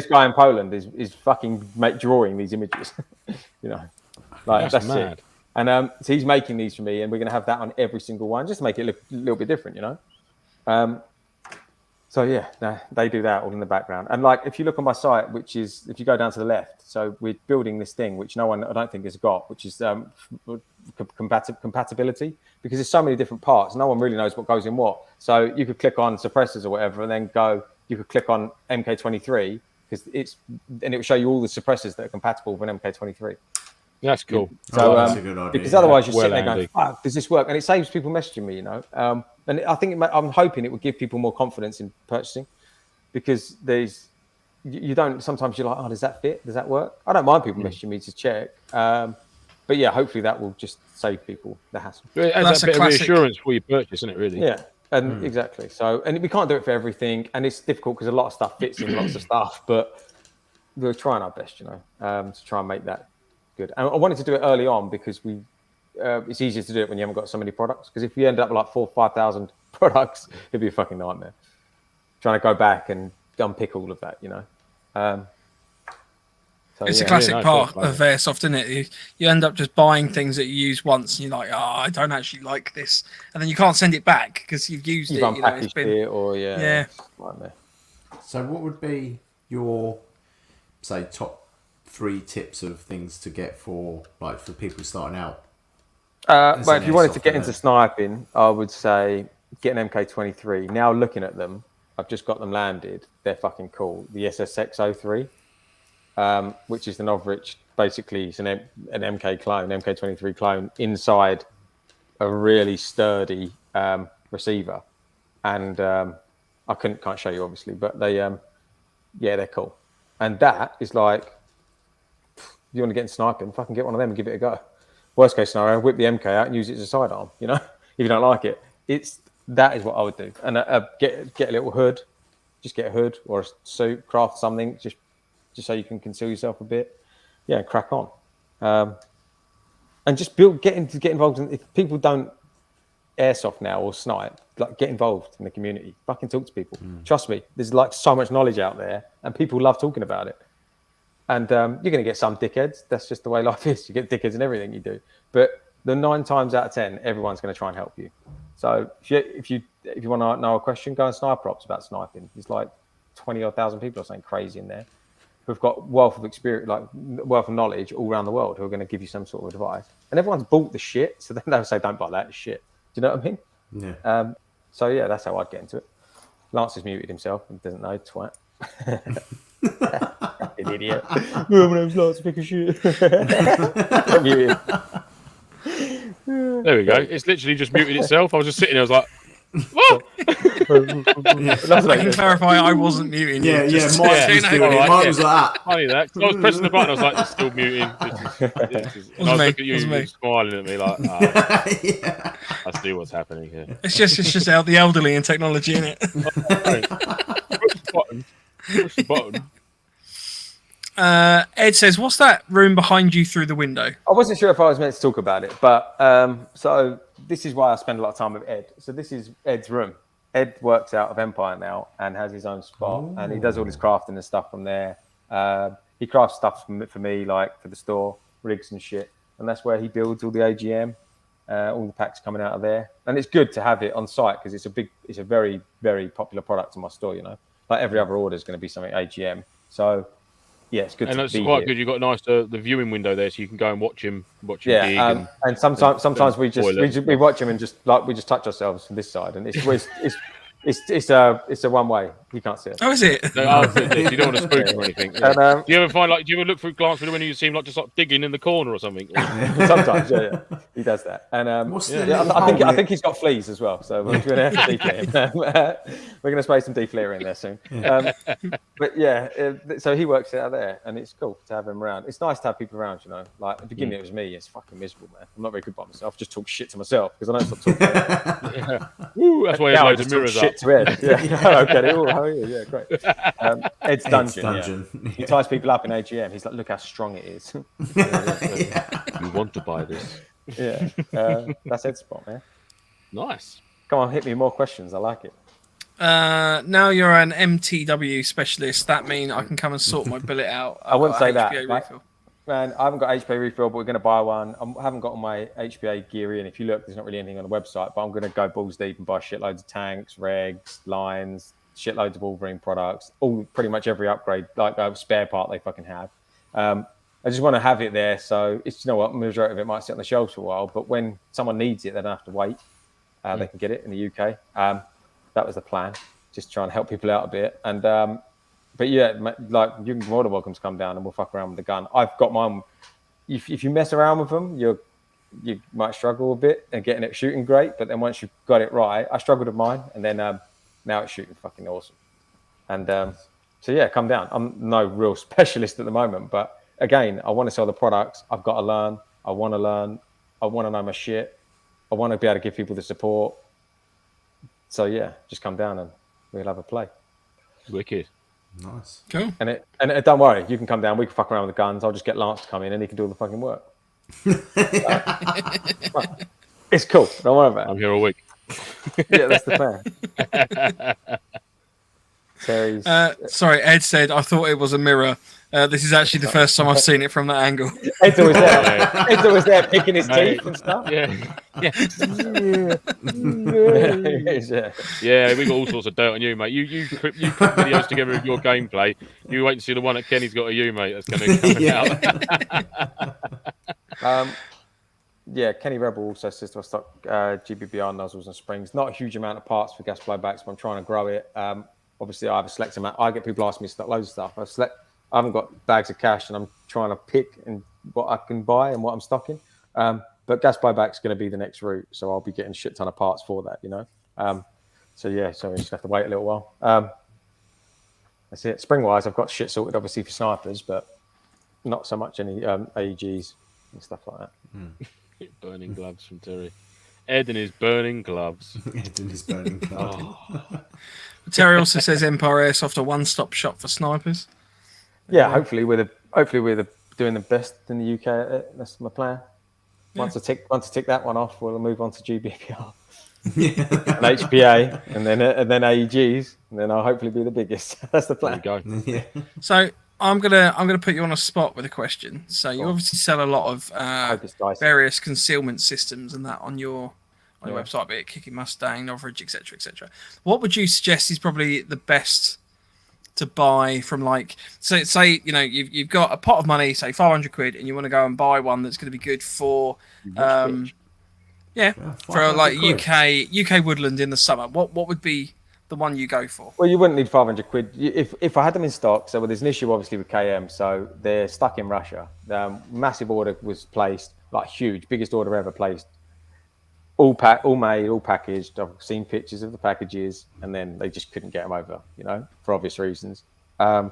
guy in Poland is fucking drawing these images. That's mad. it. And so he's making these for me, and we're going to have that on every single one, just to make it look a little bit different. So yeah, no, they do that all in the background. And like, if you look on my site, which is, if you go down to the left, so we're building this thing, which no one, I don't think, has got, which is compatibility, because there's so many different parts. No one really knows what goes in what. So you could click on suppressors or whatever, and then you could click on MK23, because and it will show you all the suppressors that are compatible with an MK23. That's cool. So that's a good idea. because otherwise you're sitting there handy. going, "Fuck, does this work?" And it saves people messaging me, And I think I'm hoping it would give people more confidence in purchasing, because you don't. Sometimes you're like, "Oh, does that fit? Does that work?" I don't mind people messaging me to check, but yeah, hopefully that will just save people the hassle. That's a bit of reassurance for your purchase, isn't it? Really? Yeah, and exactly. So, and we can't do it for everything, and it's difficult because a lot of stuff fits in lots of stuff, but we're trying our best, to try and make that good. And I wanted to do it early on because it's easier to do it when you haven't got so many products. Because if you end up with like 4,000 or 5,000 products, it'd be a fucking nightmare trying to go back and unpick all of that, So, it's a classic part of Airsoft, isn't it? You end up just buying things that you use once, and you're like, I don't actually like this, and then you can't send it back because you've used it. Unpackaged it, or nightmare. So what would be your, say, top 3 tips of things to get for people starting out? Well, if you wanted to get into sniping, I would say get an MK23. Now looking at them, I've just got them landed. They're fucking cool. The SSX03, which is the Novritsch. Basically, it's an MK clone, MK23 clone inside a really sturdy receiver. And I can't show you obviously, but they're cool. And that is like, if you want to get in sniping, fucking get one of them and give it a go. Worst case scenario, whip the MK out and use it as a sidearm. If you don't like it, that is what I would do. And get a little hood, just get a hood or a suit, craft something, just so you can conceal yourself a bit. Yeah, crack on, and just get involved. If people don't airsoft now or snipe, get involved in the community. Fucking talk to people. Trust me, there's so much knowledge out there, and people love talking about it. And you're going to get some dickheads. That's just the way life is. You get dickheads in everything you do. But the 9 times out of 10, everyone's going to try and help you. So if you want to know a question, go on Sniper Ops about sniping. There's 20,000 people or something crazy in there who've got wealth of experience, wealth of knowledge all around the world, who are going to give you some sort of advice. And everyone's bought the shit, so then they'll say, "Don't buy that, it's shit." Do you know what I mean? Yeah. So yeah, that's how I'd get into it. Lance has muted himself and doesn't know, twat. An idiot. Oh, my name's Lance, pick a shit. There we go. It's literally just muted itself. I was just sitting there. I was like, "What?" I can clarify, I wasn't muting you. Mike was doing it. Right, Mike was like that. Funny that. 'Cause I was pressing the button. I was like, "It's still muting." And I was looking at you, smiling at me like, "I see what's happening here." It's just out the elderly in technology, isn't it? Push the button. Ed says, "What's that room behind you through the window?" I wasn't sure if I was meant to talk about it, but so this is why I spend a lot of time with Ed. So this is Ed's room. Ed works out of Empire now and has his own spot, and he does all his crafting and stuff from there. He crafts stuff for me, for the store, rigs and shit, and that's where he builds all the AGM, all the packs coming out of there. And it's good to have it on site because it's a very, very popular product in my store. Like every other order is going to be something AGM. So yeah, it's good. And that's be quite here. good. You've got nice the viewing window there, so you can go and watch him. Yeah, and sometimes we watch him and we just touch ourselves from this side, and it's a one way. You can't see it. Oh, is it? No, you don't want to spook or anything. And, do you ever look through glance through the window? You seem just digging in the corner or something. Sometimes, yeah, he does that. And I think he's got fleas as well. So we're going to have to deflare him. We're going to spray some deflayer in there soon. But yeah, so he works out there, and it's cool to have him around. It's nice to have people around, Like at the beginning, it was me. It's fucking miserable, man. I'm not very good by myself. I just talk shit to myself because I don't stop talking. Woo, that's why you have loads of mirrors up. To Ed. Yeah, okay. How are you? Yeah, great. Ed's dungeon. Yeah. He ties people up in AGM. He's like, "Look how strong it is." You want to buy this? Yeah, that's Ed's spot, man. Nice. Come on, hit me more questions. I like it. Now you're an MTW specialist. That means I can come and sort my billet out. I wouldn't say that. HPA refill. Man, I haven't got HPA refill, but we're going to buy one. I haven't got all my HPA gear in. If you look, there's not really anything on the website, but I'm going to go balls deep and buy shitloads of tanks, regs, lines, shitloads of Wolverine products, pretty much every upgrade, like spare part they fucking have. I just want to have it there, so it's, you know what, majority of it might sit on the shelves for a while, but when someone needs it, they don't have to wait. They can get it in the UK. That was the plan, just try and help people out a bit. And but yeah, like, you're more than welcome to come down and we'll fuck around with the gun. I've got mine. If you mess around with them, you might struggle a bit and getting it shooting great, but then once you've got it right, I struggled with mine, and then now it's shooting fucking awesome. And so yeah, come down. I'm no real specialist at the moment, but again, I want to sell the products. I've got to learn. I want to learn. I want to know my shit. I want to be able to give people the support. So yeah, just come down and we'll have a play. Wicked. Nice. Cool. And don't worry, you can come down. We can fuck around with the guns. I'll just get Lance to come in and he can do all the fucking work. It's cool. Don't worry about it. I'm here all week. Yeah, that's the plan. Terry's. Sorry, Ed said, I thought it was a mirror. This is actually the first time I've seen it from that angle. Ed's always there. Ed's always there picking his teeth and stuff. Yeah. Yeah. We got all sorts of dirt on you, mate. You put videos together of your gameplay. You wait and see the one that Kenny's got of you, mate. That's going to come out. Yeah, Kenny Rebel also says to us, stock GBBR nozzles and springs. Not a huge amount of parts for gas blowbacks, but I'm trying to grow it. Obviously, I have a select amount. I get people asking me to stock loads of stuff. I haven't got bags of cash, and I'm trying to pick and what I can buy and what I'm stocking. But gas blowback's going to be the next route, so I'll be getting a shit ton of parts for that, you know. So we just have to wait a little while. That's it. Spring-wise, I've got shit sorted, obviously, for snipers, but not so much any AEGs and stuff like that. Burning gloves from Terry. Ed and his burning gloves. Ed and his burning gloves. Terry also says Empire Airsoft a one-stop shop for snipers. Yeah, hopefully we're doing the best in the UK at it. That's my plan. Once I tick that one off, we'll move on to GBPR and HPA, and then AEGs, and then I'll hopefully be the biggest. That's the plan. There you go. Yeah. So I'm gonna put you on a spot with a question. So you obviously sell a lot of various concealment systems and that on your website, be it Kicking Mustang, Noveridge, etc., etc. What would you suggest is probably the best to buy from, like, so say, you know, you've got a pot of money, say 500 quid, and you want to go and buy one that's going to be good for for like UK woodland in the summer. What would be the one you go for? Well, you wouldn't need 500 quid if I had them in stock. So there's an issue obviously with KM, so they're stuck in Russia. Massive order was placed, like huge, biggest order ever placed. All made, all packaged. I've seen pictures of the packages, and then they just couldn't get them over, you know, for obvious reasons. So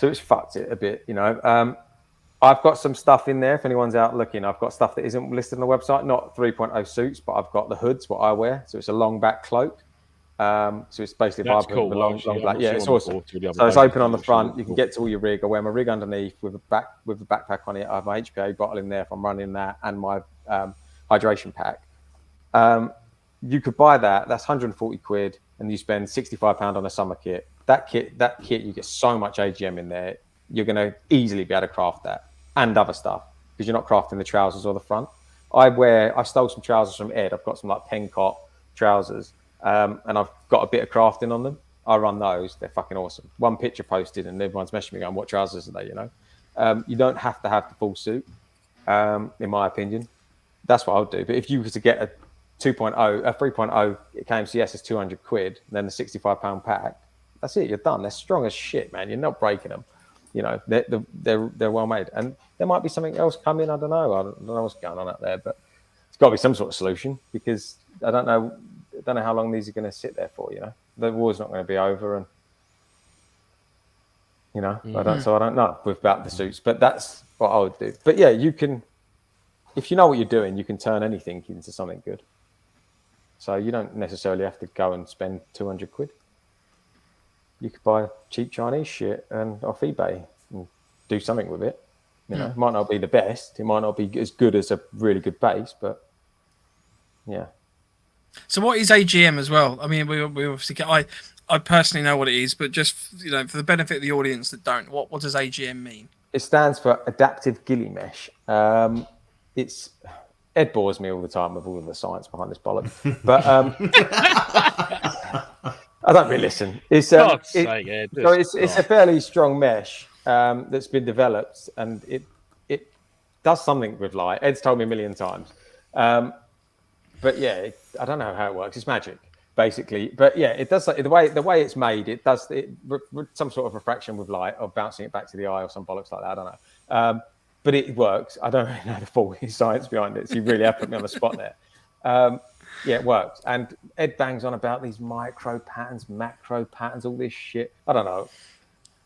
it's fucked it a bit, you know. I've got some stuff in there if anyone's out looking. I've got stuff that isn't listed on the website, not 3.0 suits, but I've got the hoods, what I wear. So it's a long back cloak. So it's basically That's cool. The long black. Yeah, it's sure awesome. So it's open on the front. You can get to all your rig. I wear my rig underneath with a backpack on it. I have my HPA bottle in there if I'm running that, and my hydration pack. You could buy that. That's 140 quid, and you spend £65 on a summer kit. That kit, you get so much AGM in there. You're going to easily be able to craft that and other stuff because you're not crafting the trousers or the front. I stole some trousers from Ed. I've got some like Pencott trousers, and I've got a bit of crafting on them. I run those. They're fucking awesome. One picture posted, and everyone's messaging me going, "What trousers are they?" You know, you don't have to have the full suit, in my opinion. That's what I would do. But if you were to get a 3.0 KMCS is 200 quid, then the £65 pack, that's it, you're done. They're strong as shit, man. You're not breaking them. You know, they're well made. And there might be something else coming. I don't know what's going on out there, but it's got to be some sort of solution because I don't know how long these are going to sit there for. You know, the war's not going to be over, and you know, I don't know about the suits, but that's what I would do. But yeah, you can, if you know what you're doing, you can turn anything into something good. So you don't necessarily have to go and spend 200 quid. You could buy cheap Chinese shit and off eBay and do something with it. You know, it might not be the best. It might not be as good as a really good base, but yeah. So what is AGM as well? I mean, we obviously I personally know what it is, but just, you know, for the benefit of the audience that don't, what does AGM mean? It stands for Adaptive Ghillie Mesh. It's Ed bores me all the time with all of the science behind this bollock. But I don't really listen. It's God's sake, Ed, so it's a fairly strong mesh that's been developed, and it does something with light. Ed's told me a million times, but yeah, I don't know how it works. It's magic, basically. But yeah, it does the way it's made. It does some sort of refraction with light, or bouncing it back to the eye, or some bollocks like that. I don't know. But it works. I don't really know the full science behind it. So you really have put me on the spot there. Yeah, it works. And Ed bangs on about these micro patterns, macro patterns, all this shit. I don't know.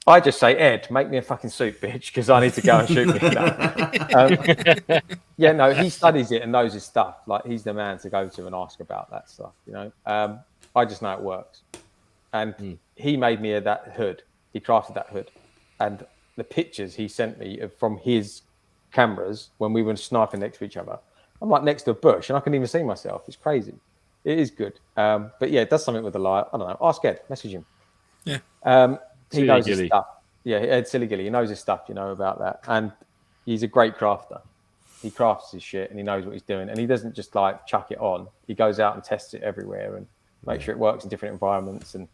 I just say, Ed, make me a fucking suit, bitch, because I need to go and shoot me. Yeah, no, he studies it and knows his stuff. Like, he's the man to go to and ask about that stuff, you know. I just know it works. And he made me that hood. He crafted that hood. And the pictures he sent me from his cameras when we were sniping next to each other, I'm like next to a bush and I can even see myself. It's crazy. It is good. But yeah, it does something with the light. I don't know. Ask Ed. Message him. Yeah. He knows his stuff. Yeah, Ed Silly Gilly. He knows his stuff, you know, about that. And he's a great crafter. He crafts his shit and he knows what he's doing. And he doesn't just like chuck it on. He goes out and tests it everywhere and makes sure it works in different environments. And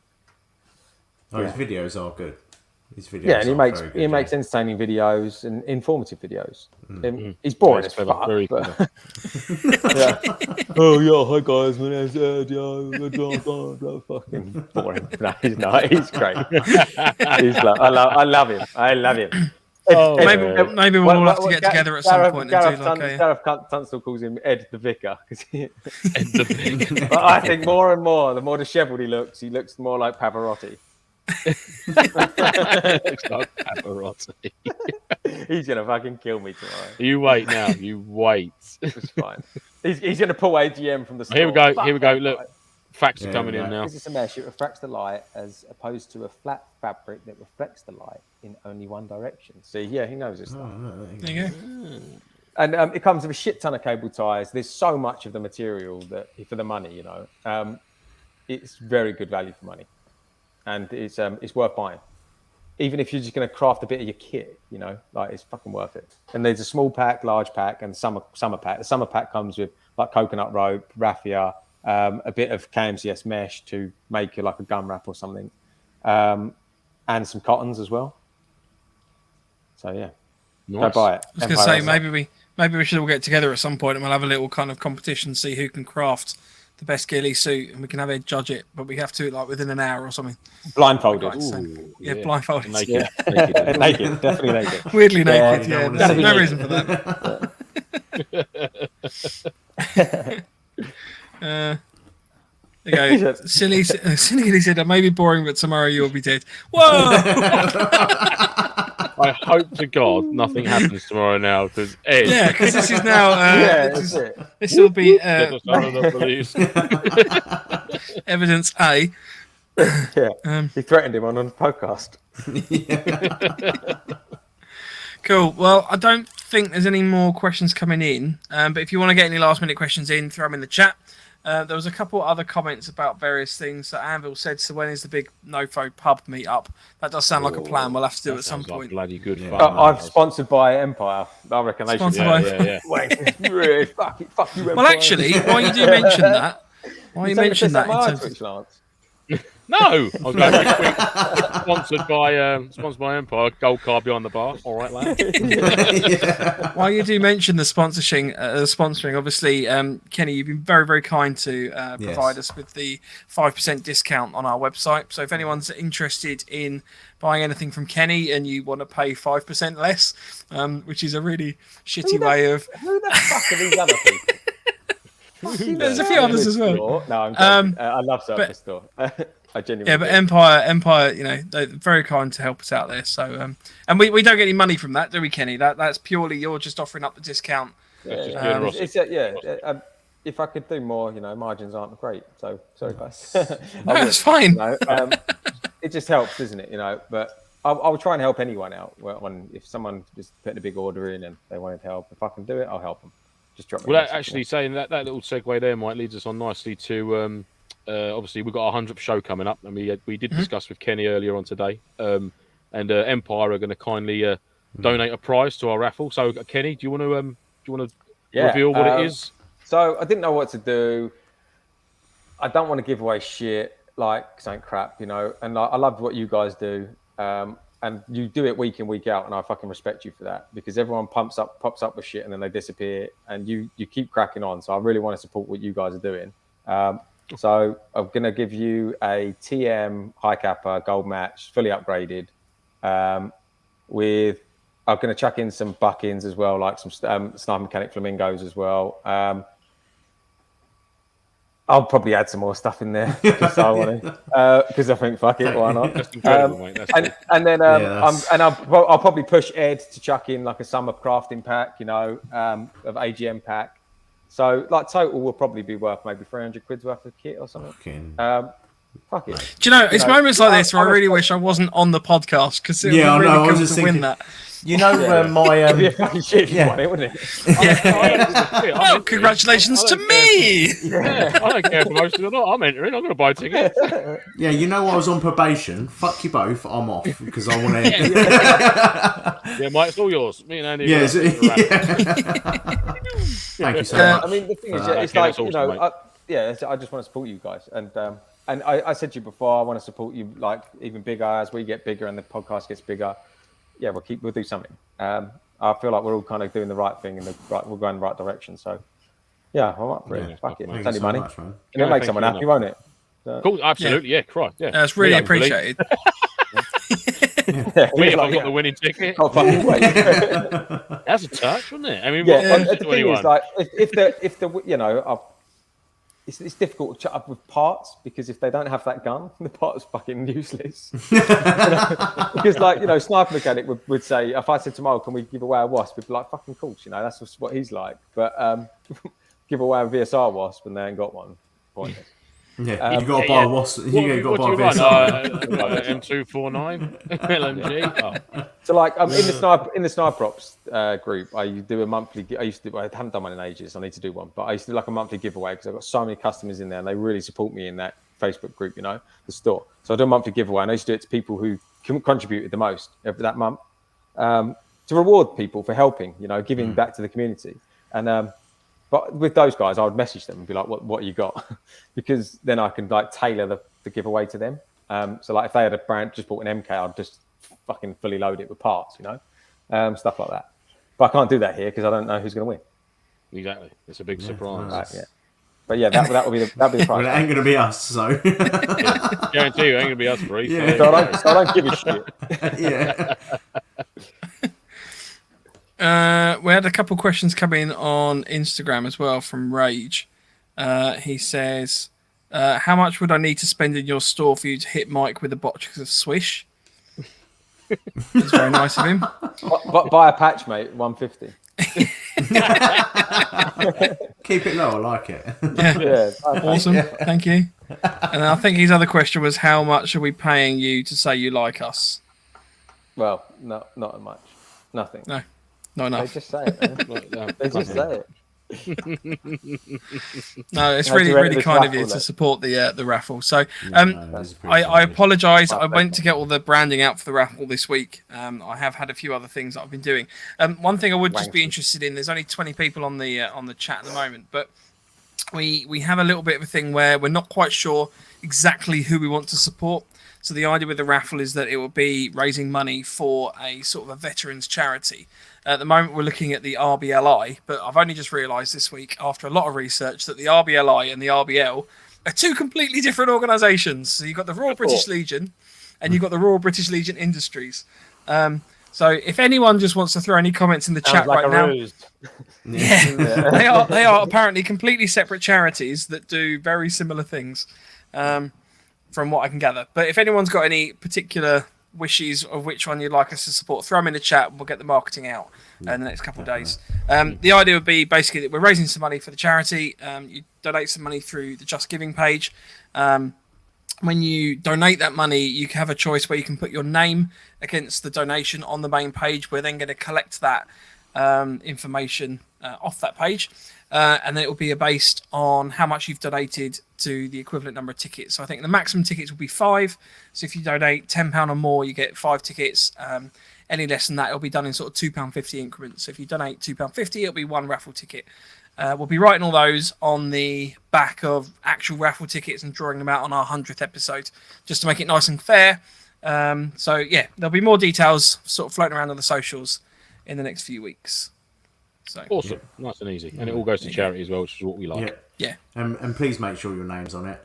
his videos are good. His videos yeah, and he good, makes entertaining videos and informative videos. He's boring as fuck. But... yeah. Oh yeah, hi guys, my name's Ed. Fucking boring. No, he's not. He's great. I love him. I love him. Maybe we'll all have to get together at some point and do like a... Gareth Tunstall calls him Ed the Vicar. Ed the Vicar. But I think more and more, the more dishevelled he looks more like Pavarotti. It's like Pavarotti. He's gonna fucking kill me tomorrow. You wait now. You wait. It's fine. He's gonna pull AGM from the store. Here we go. Look, facts are coming in now. This is a mesh. It refracts the light as opposed to a flat fabric that reflects the light in only one direction. See, yeah, he knows his stuff. There you go. And it comes with a shit ton of cable ties. There's so much of the material that for the money, you know, it's very good value for money. And it's worth buying, even if you're just going to craft a bit of your kit. You know, like it's fucking worth it. And there's a small pack, large pack, and summer pack. The summer pack comes with like coconut rope, raffia, a bit of KMCS mesh to make like a gun wrap or something, and some cottons as well. So yeah, nice. Go buy it. I was going to say maybe we should all get together at some point and we'll have a little kind of competition, see who can craft the best ghillie suit, and we can have Ed judge it, but we have to like within an hour or something. Blindfolded. Yeah, blindfolded. Naked. Naked, definitely naked. Weirdly naked. Yeah, There's no reason for that. There you go. Silly Gilly said, "I may be boring, but tomorrow you'll be dead." Whoa! I hope to God nothing happens tomorrow now, because Ed. Yeah, because this is now. This will be evidence A. Yeah, he threatened him on a podcast. Cool. Well, I don't think there's any more questions coming in, but if you want to get any last-minute questions in, throw them in the chat. There was a couple other comments about various things that Anvil said. So when is the big NoFo pub meet-up? That does sound like a plan. We'll have to do it at some point. Bloody good fun. I'm sponsored by Empire. I reckon they should. Yeah. Wait, really, fuck you, Empire. Well, actually, why you do mention that? Why you mention that? No, I was going to be quick. Sponsored by Empire. Gold card behind the bar. All right, lad. While you do mention the sponsoring, obviously, Kenny, you've been very, very kind to provide us with the 5% discount on our website. So if anyone's interested in buying anything from Kenny and you want to pay 5% less, which is a really shitty way of... Who the fuck are these other people? There's a few others as well. No, I'm joking. I love Surface Store. I genuinely but Empire, you know, they're very kind to help us out there. So, and we don't get any money from that, do we, Kenny? That's purely you're just offering up the discount. If I could do more, you know, margins aren't great. So sorry, guys. No, it's fine. You know, it just helps, isn't it? You know, but I'll try and help anyone out. If someone just put a big order in and they wanted help, if I can do it, I'll help them. Just drop. Well, actually, saying that little segue there, Mike, leads us on nicely to obviously we've got our 100th show coming up, and we did discuss with Kenny earlier on today, and Empire are going to kindly donate a prize to our raffle. So, Kenny, do you want to reveal what it is? So I didn't know what to do. I don't want to give away shit. like something crap, you know. And I love what you guys do, and you do it week in, week out, and I fucking respect you for that, because everyone pops up with shit and then they disappear, and you keep cracking on. So I really want to support what you guys are doing. So I'm gonna give you a TM high capper gold match, fully upgraded, with. I'm going to chuck in some buck-ins as well, like some Sniper Mechanic Flamingos as well. I'll probably add some more stuff in there because I want to, because I think fuck it, why not? That's incredible, mate. That's and then that's... I'll probably push Ed to chuck in like a summer crafting pack, you know, of AGM pack. So like total will probably be worth maybe 300 quid's worth of kit or something. Fuck it. Do you know, it's moments like this where I really wish I wasn't on the podcast, because it would be really cool to win that. You know, my it'd be a fucking shit if you won it, wouldn't it? Well, congratulations to me. Yeah, I don't care if I'm hosting or not. I'm entering. I'm going to buy tickets. Yeah, you know, I was on probation. Fuck you both. I'm off because I want to. Yeah, mate, it's all yours. Me and Andy. Yeah. Thank you so much. I mean, the thing is, it's like, you know, I just want to support you guys, and I said to you before, I want to support you like even bigger as we get bigger and the podcast gets bigger. Yeah, we'll do something. I feel like we're all kind of doing the right thing and we're going the right direction. So, yeah, I'm up for it. Fuck it. It's only money. It'll make someone happy, won't it? Cool, absolutely. Yeah, Christ. Yeah, that's really appreciated. Me, if I've got the winning ticket. Oh, fucking wait. That's a touch, wasn't it? I mean, the thing is, like, if the you know, it's difficult to chat up with parts, because if they don't have that gun, the part's fucking useless. Because, like, you know, Sniper Mechanic would say, if I said tomorrow, can we give away a wasp? We'd be like, fucking course, you know, that's just what he's like. But give away a VSR wasp and they ain't got one. Pointless. Yeah, you got to buy a wasp. You got to buy a VSR. M249 LMG. Oh. So, like, in the Sniper Ops group, I do a monthly. I haven't done one in ages. I need to do one, but I used to do like a monthly giveaway because I've got so many customers in there, and they really support me in that Facebook group. You know, the store. So I do a monthly giveaway, and I used to do it to people who contributed the most every that month, to reward people for helping. You know, giving back to the community. And but with those guys, I would message them and be like, "What you got?" Because then I can like tailor the giveaway to them. So like if they had a brand just bought an MK, I'd just fucking fully load it with parts, you know, stuff like that. But I can't do that here because I don't know who's going to win. Exactly, it's a big surprise. Right, yeah. But yeah, that would be the prize. Well, it ain't going to be us, so guarantee you, it ain't going to be us three. Yeah. So I don't give a shit. Yeah. We had a couple of questions come in on Instagram as well from Rage. He says, how much would I need to spend in your store for you to hit Mike with a box of Swish? That's very nice of him. Buy a patch, mate. 150. Keep it low. I like it. Yeah. Awesome. Thank you. And I think his other question was, how much are we paying you to say you like us? Well, no, not much. Nothing. No, not enough. They just say it, man. They just say it. No, it's really kind of you to support the raffle. So I apologise. I went to get all the branding out for the raffle this week. I have had a few other things that I've been doing. One thing I would just be interested in, there's only 20 people on the chat at the moment, but we have a little bit of a thing where we're not quite sure exactly who we want to support. So the idea with the raffle is that it will be raising money for a sort of a veterans charity. At the moment, we're looking at the RBLI, but I've only just realised this week, after a lot of research, that the RBLI and the RBL are two completely different organisations. So you've got the Royal British Legion, and you've got the Royal British Legion Industries. So if anyone just wants to throw any comments in the chat right now, they are apparently completely separate charities that do very similar things, from what I can gather. But if anyone's got any particular wishes of which one you'd like us to support, throw them in the chat and we'll get the marketing out in the next couple of days. The idea would be basically that we're raising some money for the charity. You donate some money through the Just Giving page. When you donate that money, you have a choice where you can put your name against the donation on the main page. We're then going to collect that information off that page. And then it will be based on how much you've donated to the equivalent number of tickets. So I think the maximum tickets will be 5. So if you donate £10 or more, you get 5 tickets. Any less than that, it'll be done in sort of £2.50 increments. So if you donate £2.50, it'll be 1 raffle ticket. We'll be writing all those on the back of actual raffle tickets and drawing them out on our 100th episode, just to make it nice and fair. So yeah, there'll be more details sort of floating around on the socials in the next few weeks. So Awesome, nice and easy, and it all goes to charity as well, which is what we like. yeah. And please make sure your name's on it.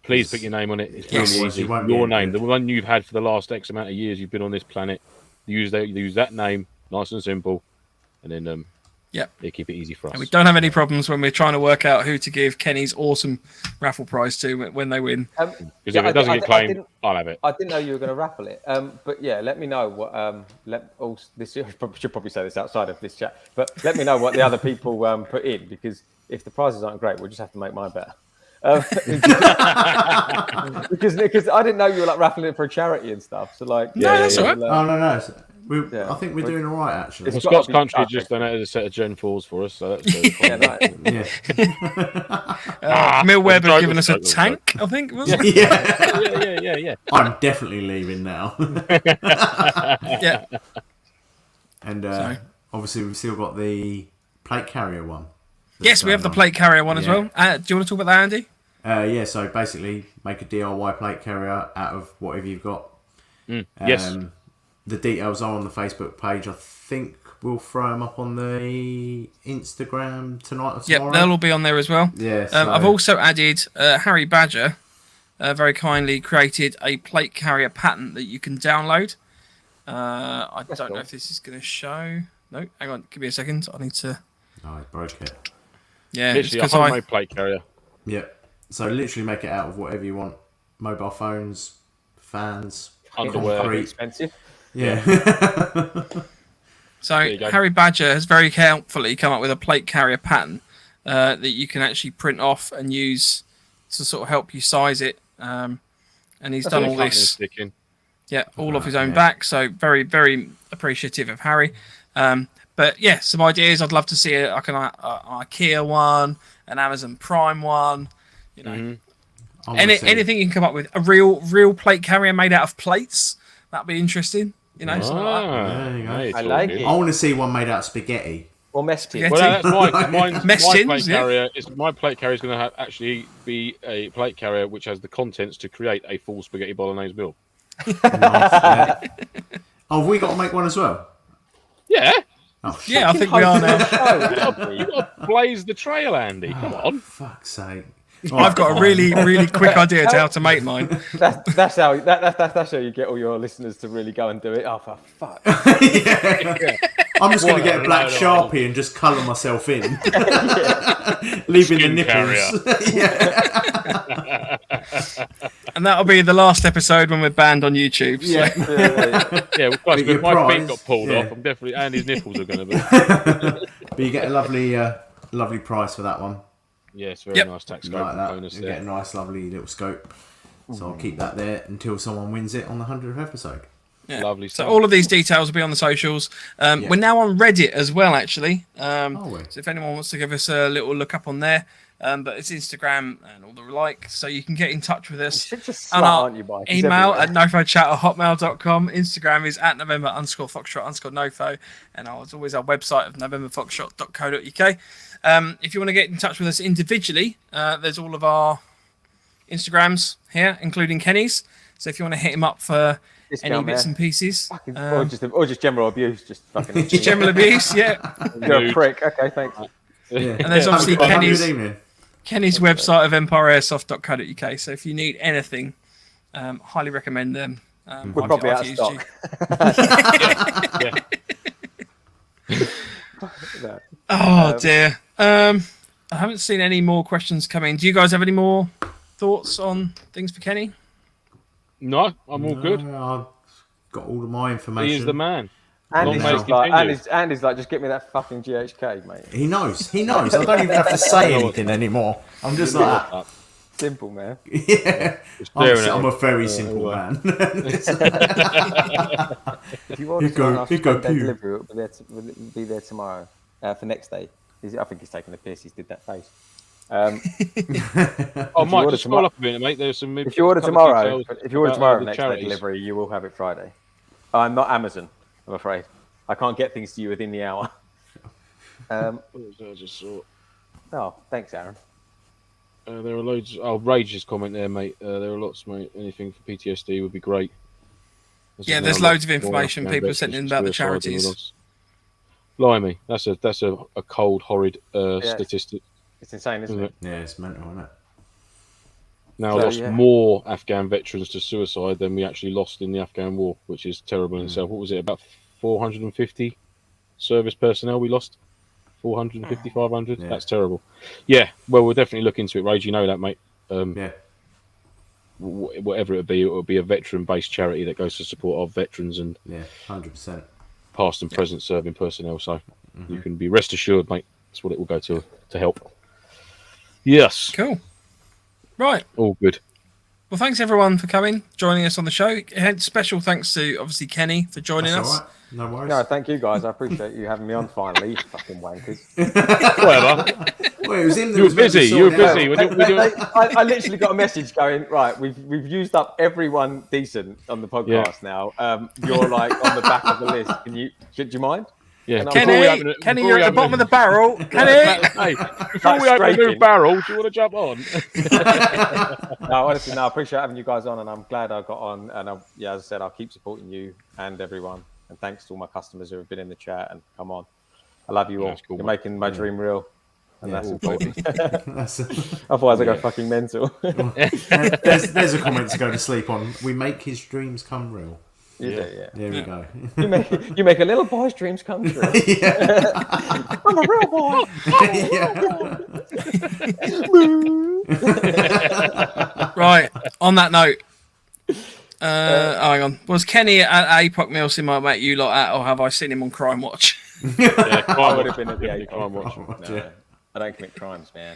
Please put your name on it. It's Yes. really easy. You won't be Your able name, to- the one you've had for the last X amount of years you've been on this planet. Use that name, nice and simple, and then they keep it easy for us. And we don't have any problems when we're trying to work out who to give Kenny's awesome raffle prize to when they win. Because if it doesn't get claimed, I'll have it. I didn't know you were going to raffle it. But yeah, let me know what. This I should probably say this outside of this chat. But let me know what the other people put in, because if the prizes aren't great, we'll just have to make mine better. Because I didn't know you were like raffling it for a charity and stuff. So like, that's all right. Oh no. Yeah. I think we're doing all right actually. It's Well, gotta Scott's be Country tough, just donated a set of Gen 4s for us, so that's Yeah, right. Yeah. Mill Webb has joke, given us a joke, joke. tank, I think, was it? yeah. I'm definitely leaving now. Yeah. And Sorry. obviously we've still got the plate carrier one. Yes, we have the plate carrier one as Yeah. well. Do you want to talk about that, Andy? Yeah, so basically make a DIY plate carrier out of whatever you've got. Yes. The details are on the Facebook page. I think we'll throw them up on the Instagram tonight or tomorrow. Yep, they'll all be on there as well. Yeah, I've also added Harry Badger very kindly created a plate carrier pattern that you can download. I don't know if this is going to show. No, hang on, give me a second. I need to. Oh, I broke it. Yeah, Literally a because I. homemade plate carrier. Yep. So literally make it out of whatever you want. Mobile phones, fans, Underwear. concrete. Expensive. Yeah. So you go. Harry Badger has very helpfully come up with a plate carrier pattern that you can actually print off and use to sort of help you size it. And he's done all this. Sticking. Yeah, all of his own back. So very, very appreciative of Harry. But yeah, some ideas. I'd love to see like an IKEA one, an Amazon Prime one. You know, anything you can come up with. A real plate carrier made out of plates. That'd be interesting. You know, something like that. There you go. Hey, it's I all like good. it. I want to see one made out of spaghetti. Or mess tin. Spaghetti. Well, that's why mine's, Mess my tins, plate yeah. carrier is my plate carrier is going to actually be a plate carrier which has the contents to create a full spaghetti bolognese meal. Nice, yeah. Oh, have we got to make one as well? Yeah, Oh, shit. Yeah, I think we are now. you got to blaze the trail, Andy. Come on. Fuck's sake. I've got a really quick idea to how to make mine. That's how you get all your listeners to really go and do it. Oh, for fuck. I'm just going to get a black load of Sharpie and just colour myself in. Leaving the Skin nipples. And that'll be the last episode when we're banned on YouTube. So. Yeah. Yeah, well, plus, your if my prize, feet got pulled yeah. off, I'm definitely Andy's nipples are going to be. But you get a lovely price for that one. Yeah, it's very Yep. nice tax You scope like that. bonus You there. get a nice, lovely little scope. So I'll keep that there until someone wins it on the 100th episode. Yeah. Lovely So stuff. all of these details will be on the socials. We're now on Reddit as well, actually. we? So if anyone wants to give us a little look up on there, but it's Instagram and all the like, so you can get in touch with us. Such a slut, And our aren't you, Mike? It's email everywhere. at nofochat@hotmail.com. Instagram is at November_Foxtrot_NoFo. And as always, our website of NovemberFoxtrot.co.uk. If you want to get in touch with us individually, there's all of our Instagrams here, including Kenny's. So if you want to hit him up for Discount any bits there. and pieces, Fucking- or just general abuse, just fucking. just general abuse, yeah. You're a prick. Okay, thanks. Yeah. And there's obviously Have a Kenny's good evening. website of EmpireAirsoft.co.uk. So if you need anything, highly recommend them. We're probably out of stock. No. Oh dear. I haven't seen any more questions coming. Do you guys have any more thoughts on things for Kenny? No, I'm all good. I've got all of my information. He is the man. Andy's, Long just may it like, continue. Andy's like, just get me that fucking GHK, mate. He knows. I don't even have to say anything anymore. I'm just like that. Simple, man. Yeah. Just staring at I'm him. a very simple man. If you order Here go- something here go after Pew. delivery, it'll be there tomorrow for next day. I think he's taking the piss. He's did that face. Oh, Mike, order just scroll up a minute, mate. There's some. If you order couple tomorrow, details if you order about tomorrow the next day charities. delivery, you will have it Friday. I'm not Amazon, I'm afraid. I can't get things to you within the hour. What was that I just saw? Oh, thanks, Aaron. There are loads. Oh, Rage's comment there, mate. There are lots, mate. Anything for PTSD would be great. There's loads of information people sent in about the charities. Blimey, that's a cold, horrid statistic. It's insane, isn't it? Yeah, it's mental, isn't it? Now lost more Afghan veterans to suicide than we actually lost in the Afghan war, which is terrible in itself. What was it? About 450 service personnel we lost? 450, 500? Yeah. That's terrible. Yeah, well, we'll definitely look into it, Rage. You know that, mate. Whatever it will be a veteran-based charity that goes to support our veterans and 100%. past and present serving personnel. So you can be rest assured, mate. That's what it will go to help. Yes. Cool. Right. All good. Well, thanks everyone for coming, joining us on the show. Special thanks to obviously Kenny for joining us. All right. No worries. No, thank you guys. I appreciate you having me on finally, you fucking wankers. Whatever. Well, it was him that You were was meant to busy. sort You were it out. busy. I literally got a message going, right, we've used up everyone decent on the podcast now. You're like on the back of the list. Do you mind? Yeah, Kenny, you're at the bottom of the barrel. Kenny! Hey, before we open a new barrel, do you want to jump on? No, honestly, I appreciate having you guys on, and I'm glad I got on. And as I said, I'll keep supporting you and everyone. And thanks to all my customers who have been in the chat and come on. I love you all. Cool, You're making my dream real. And that's important. That's Otherwise, I go fucking mental. there's a comment to go to sleep on. We make his dreams come real. Yeah. There we go. You make a little boy's dreams come true. I'm a real boy. Right. On that note, hang on. Was Kenny at APOC MilSim I met you lot at, or have I seen him on Crime Watch? I would have been at the Crime Watch. No, I don't commit crimes, man.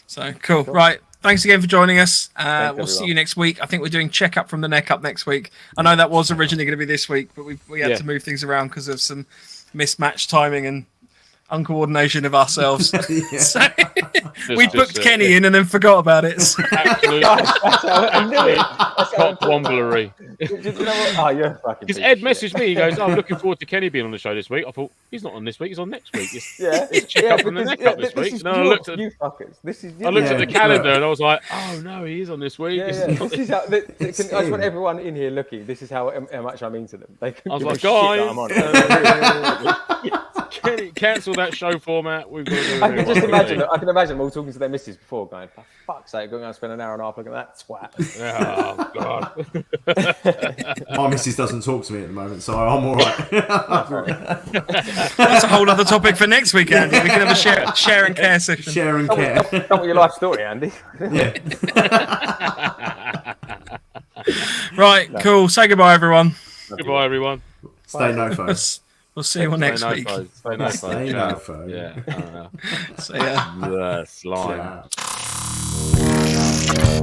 So cool. Right. Thanks again for joining us. We'll everyone. see you next week. I think we're doing Check Up from the Neck Up next week. I know that was originally going to be this week, but we had to move things around because of some mismatched timing and uncoordination of ourselves. So we booked Kenny in and then forgot about it. So. Absolutely. I knew it. Top womblery. You know what? Oh, you're fucking. Because Ed messaged me, he goes, I'm looking forward to Kenny being on the show this week. I thought, he's not on this week, he's on next week. It's Check Up from the Neck Up this week. No, I looked at you fuckers. I looked at the calendar and I was like, oh no, he is on this week. This is how. I just want everyone in here looking. This is how much I mean to them. They can I was give like, a shit that I'm on. Kenny, cancel that show format. We've got to do I can just imagine. I can imagine them all talking to their missus before, going, "For fuck's sake, going to spend an hour and a half looking at that twat." Oh god. My missus doesn't talk to me at the moment, so I'm all right. That's a whole other topic for next week, Andy. We can have a share and care session. Share and care. Tell me your life story, Andy. Yeah. Right, cool. Say goodbye, everyone. Goodbye, everyone. Stay NoFo. We'll see you all next week. Stay NoFo. Yeah. See ya. Slime. Ciao.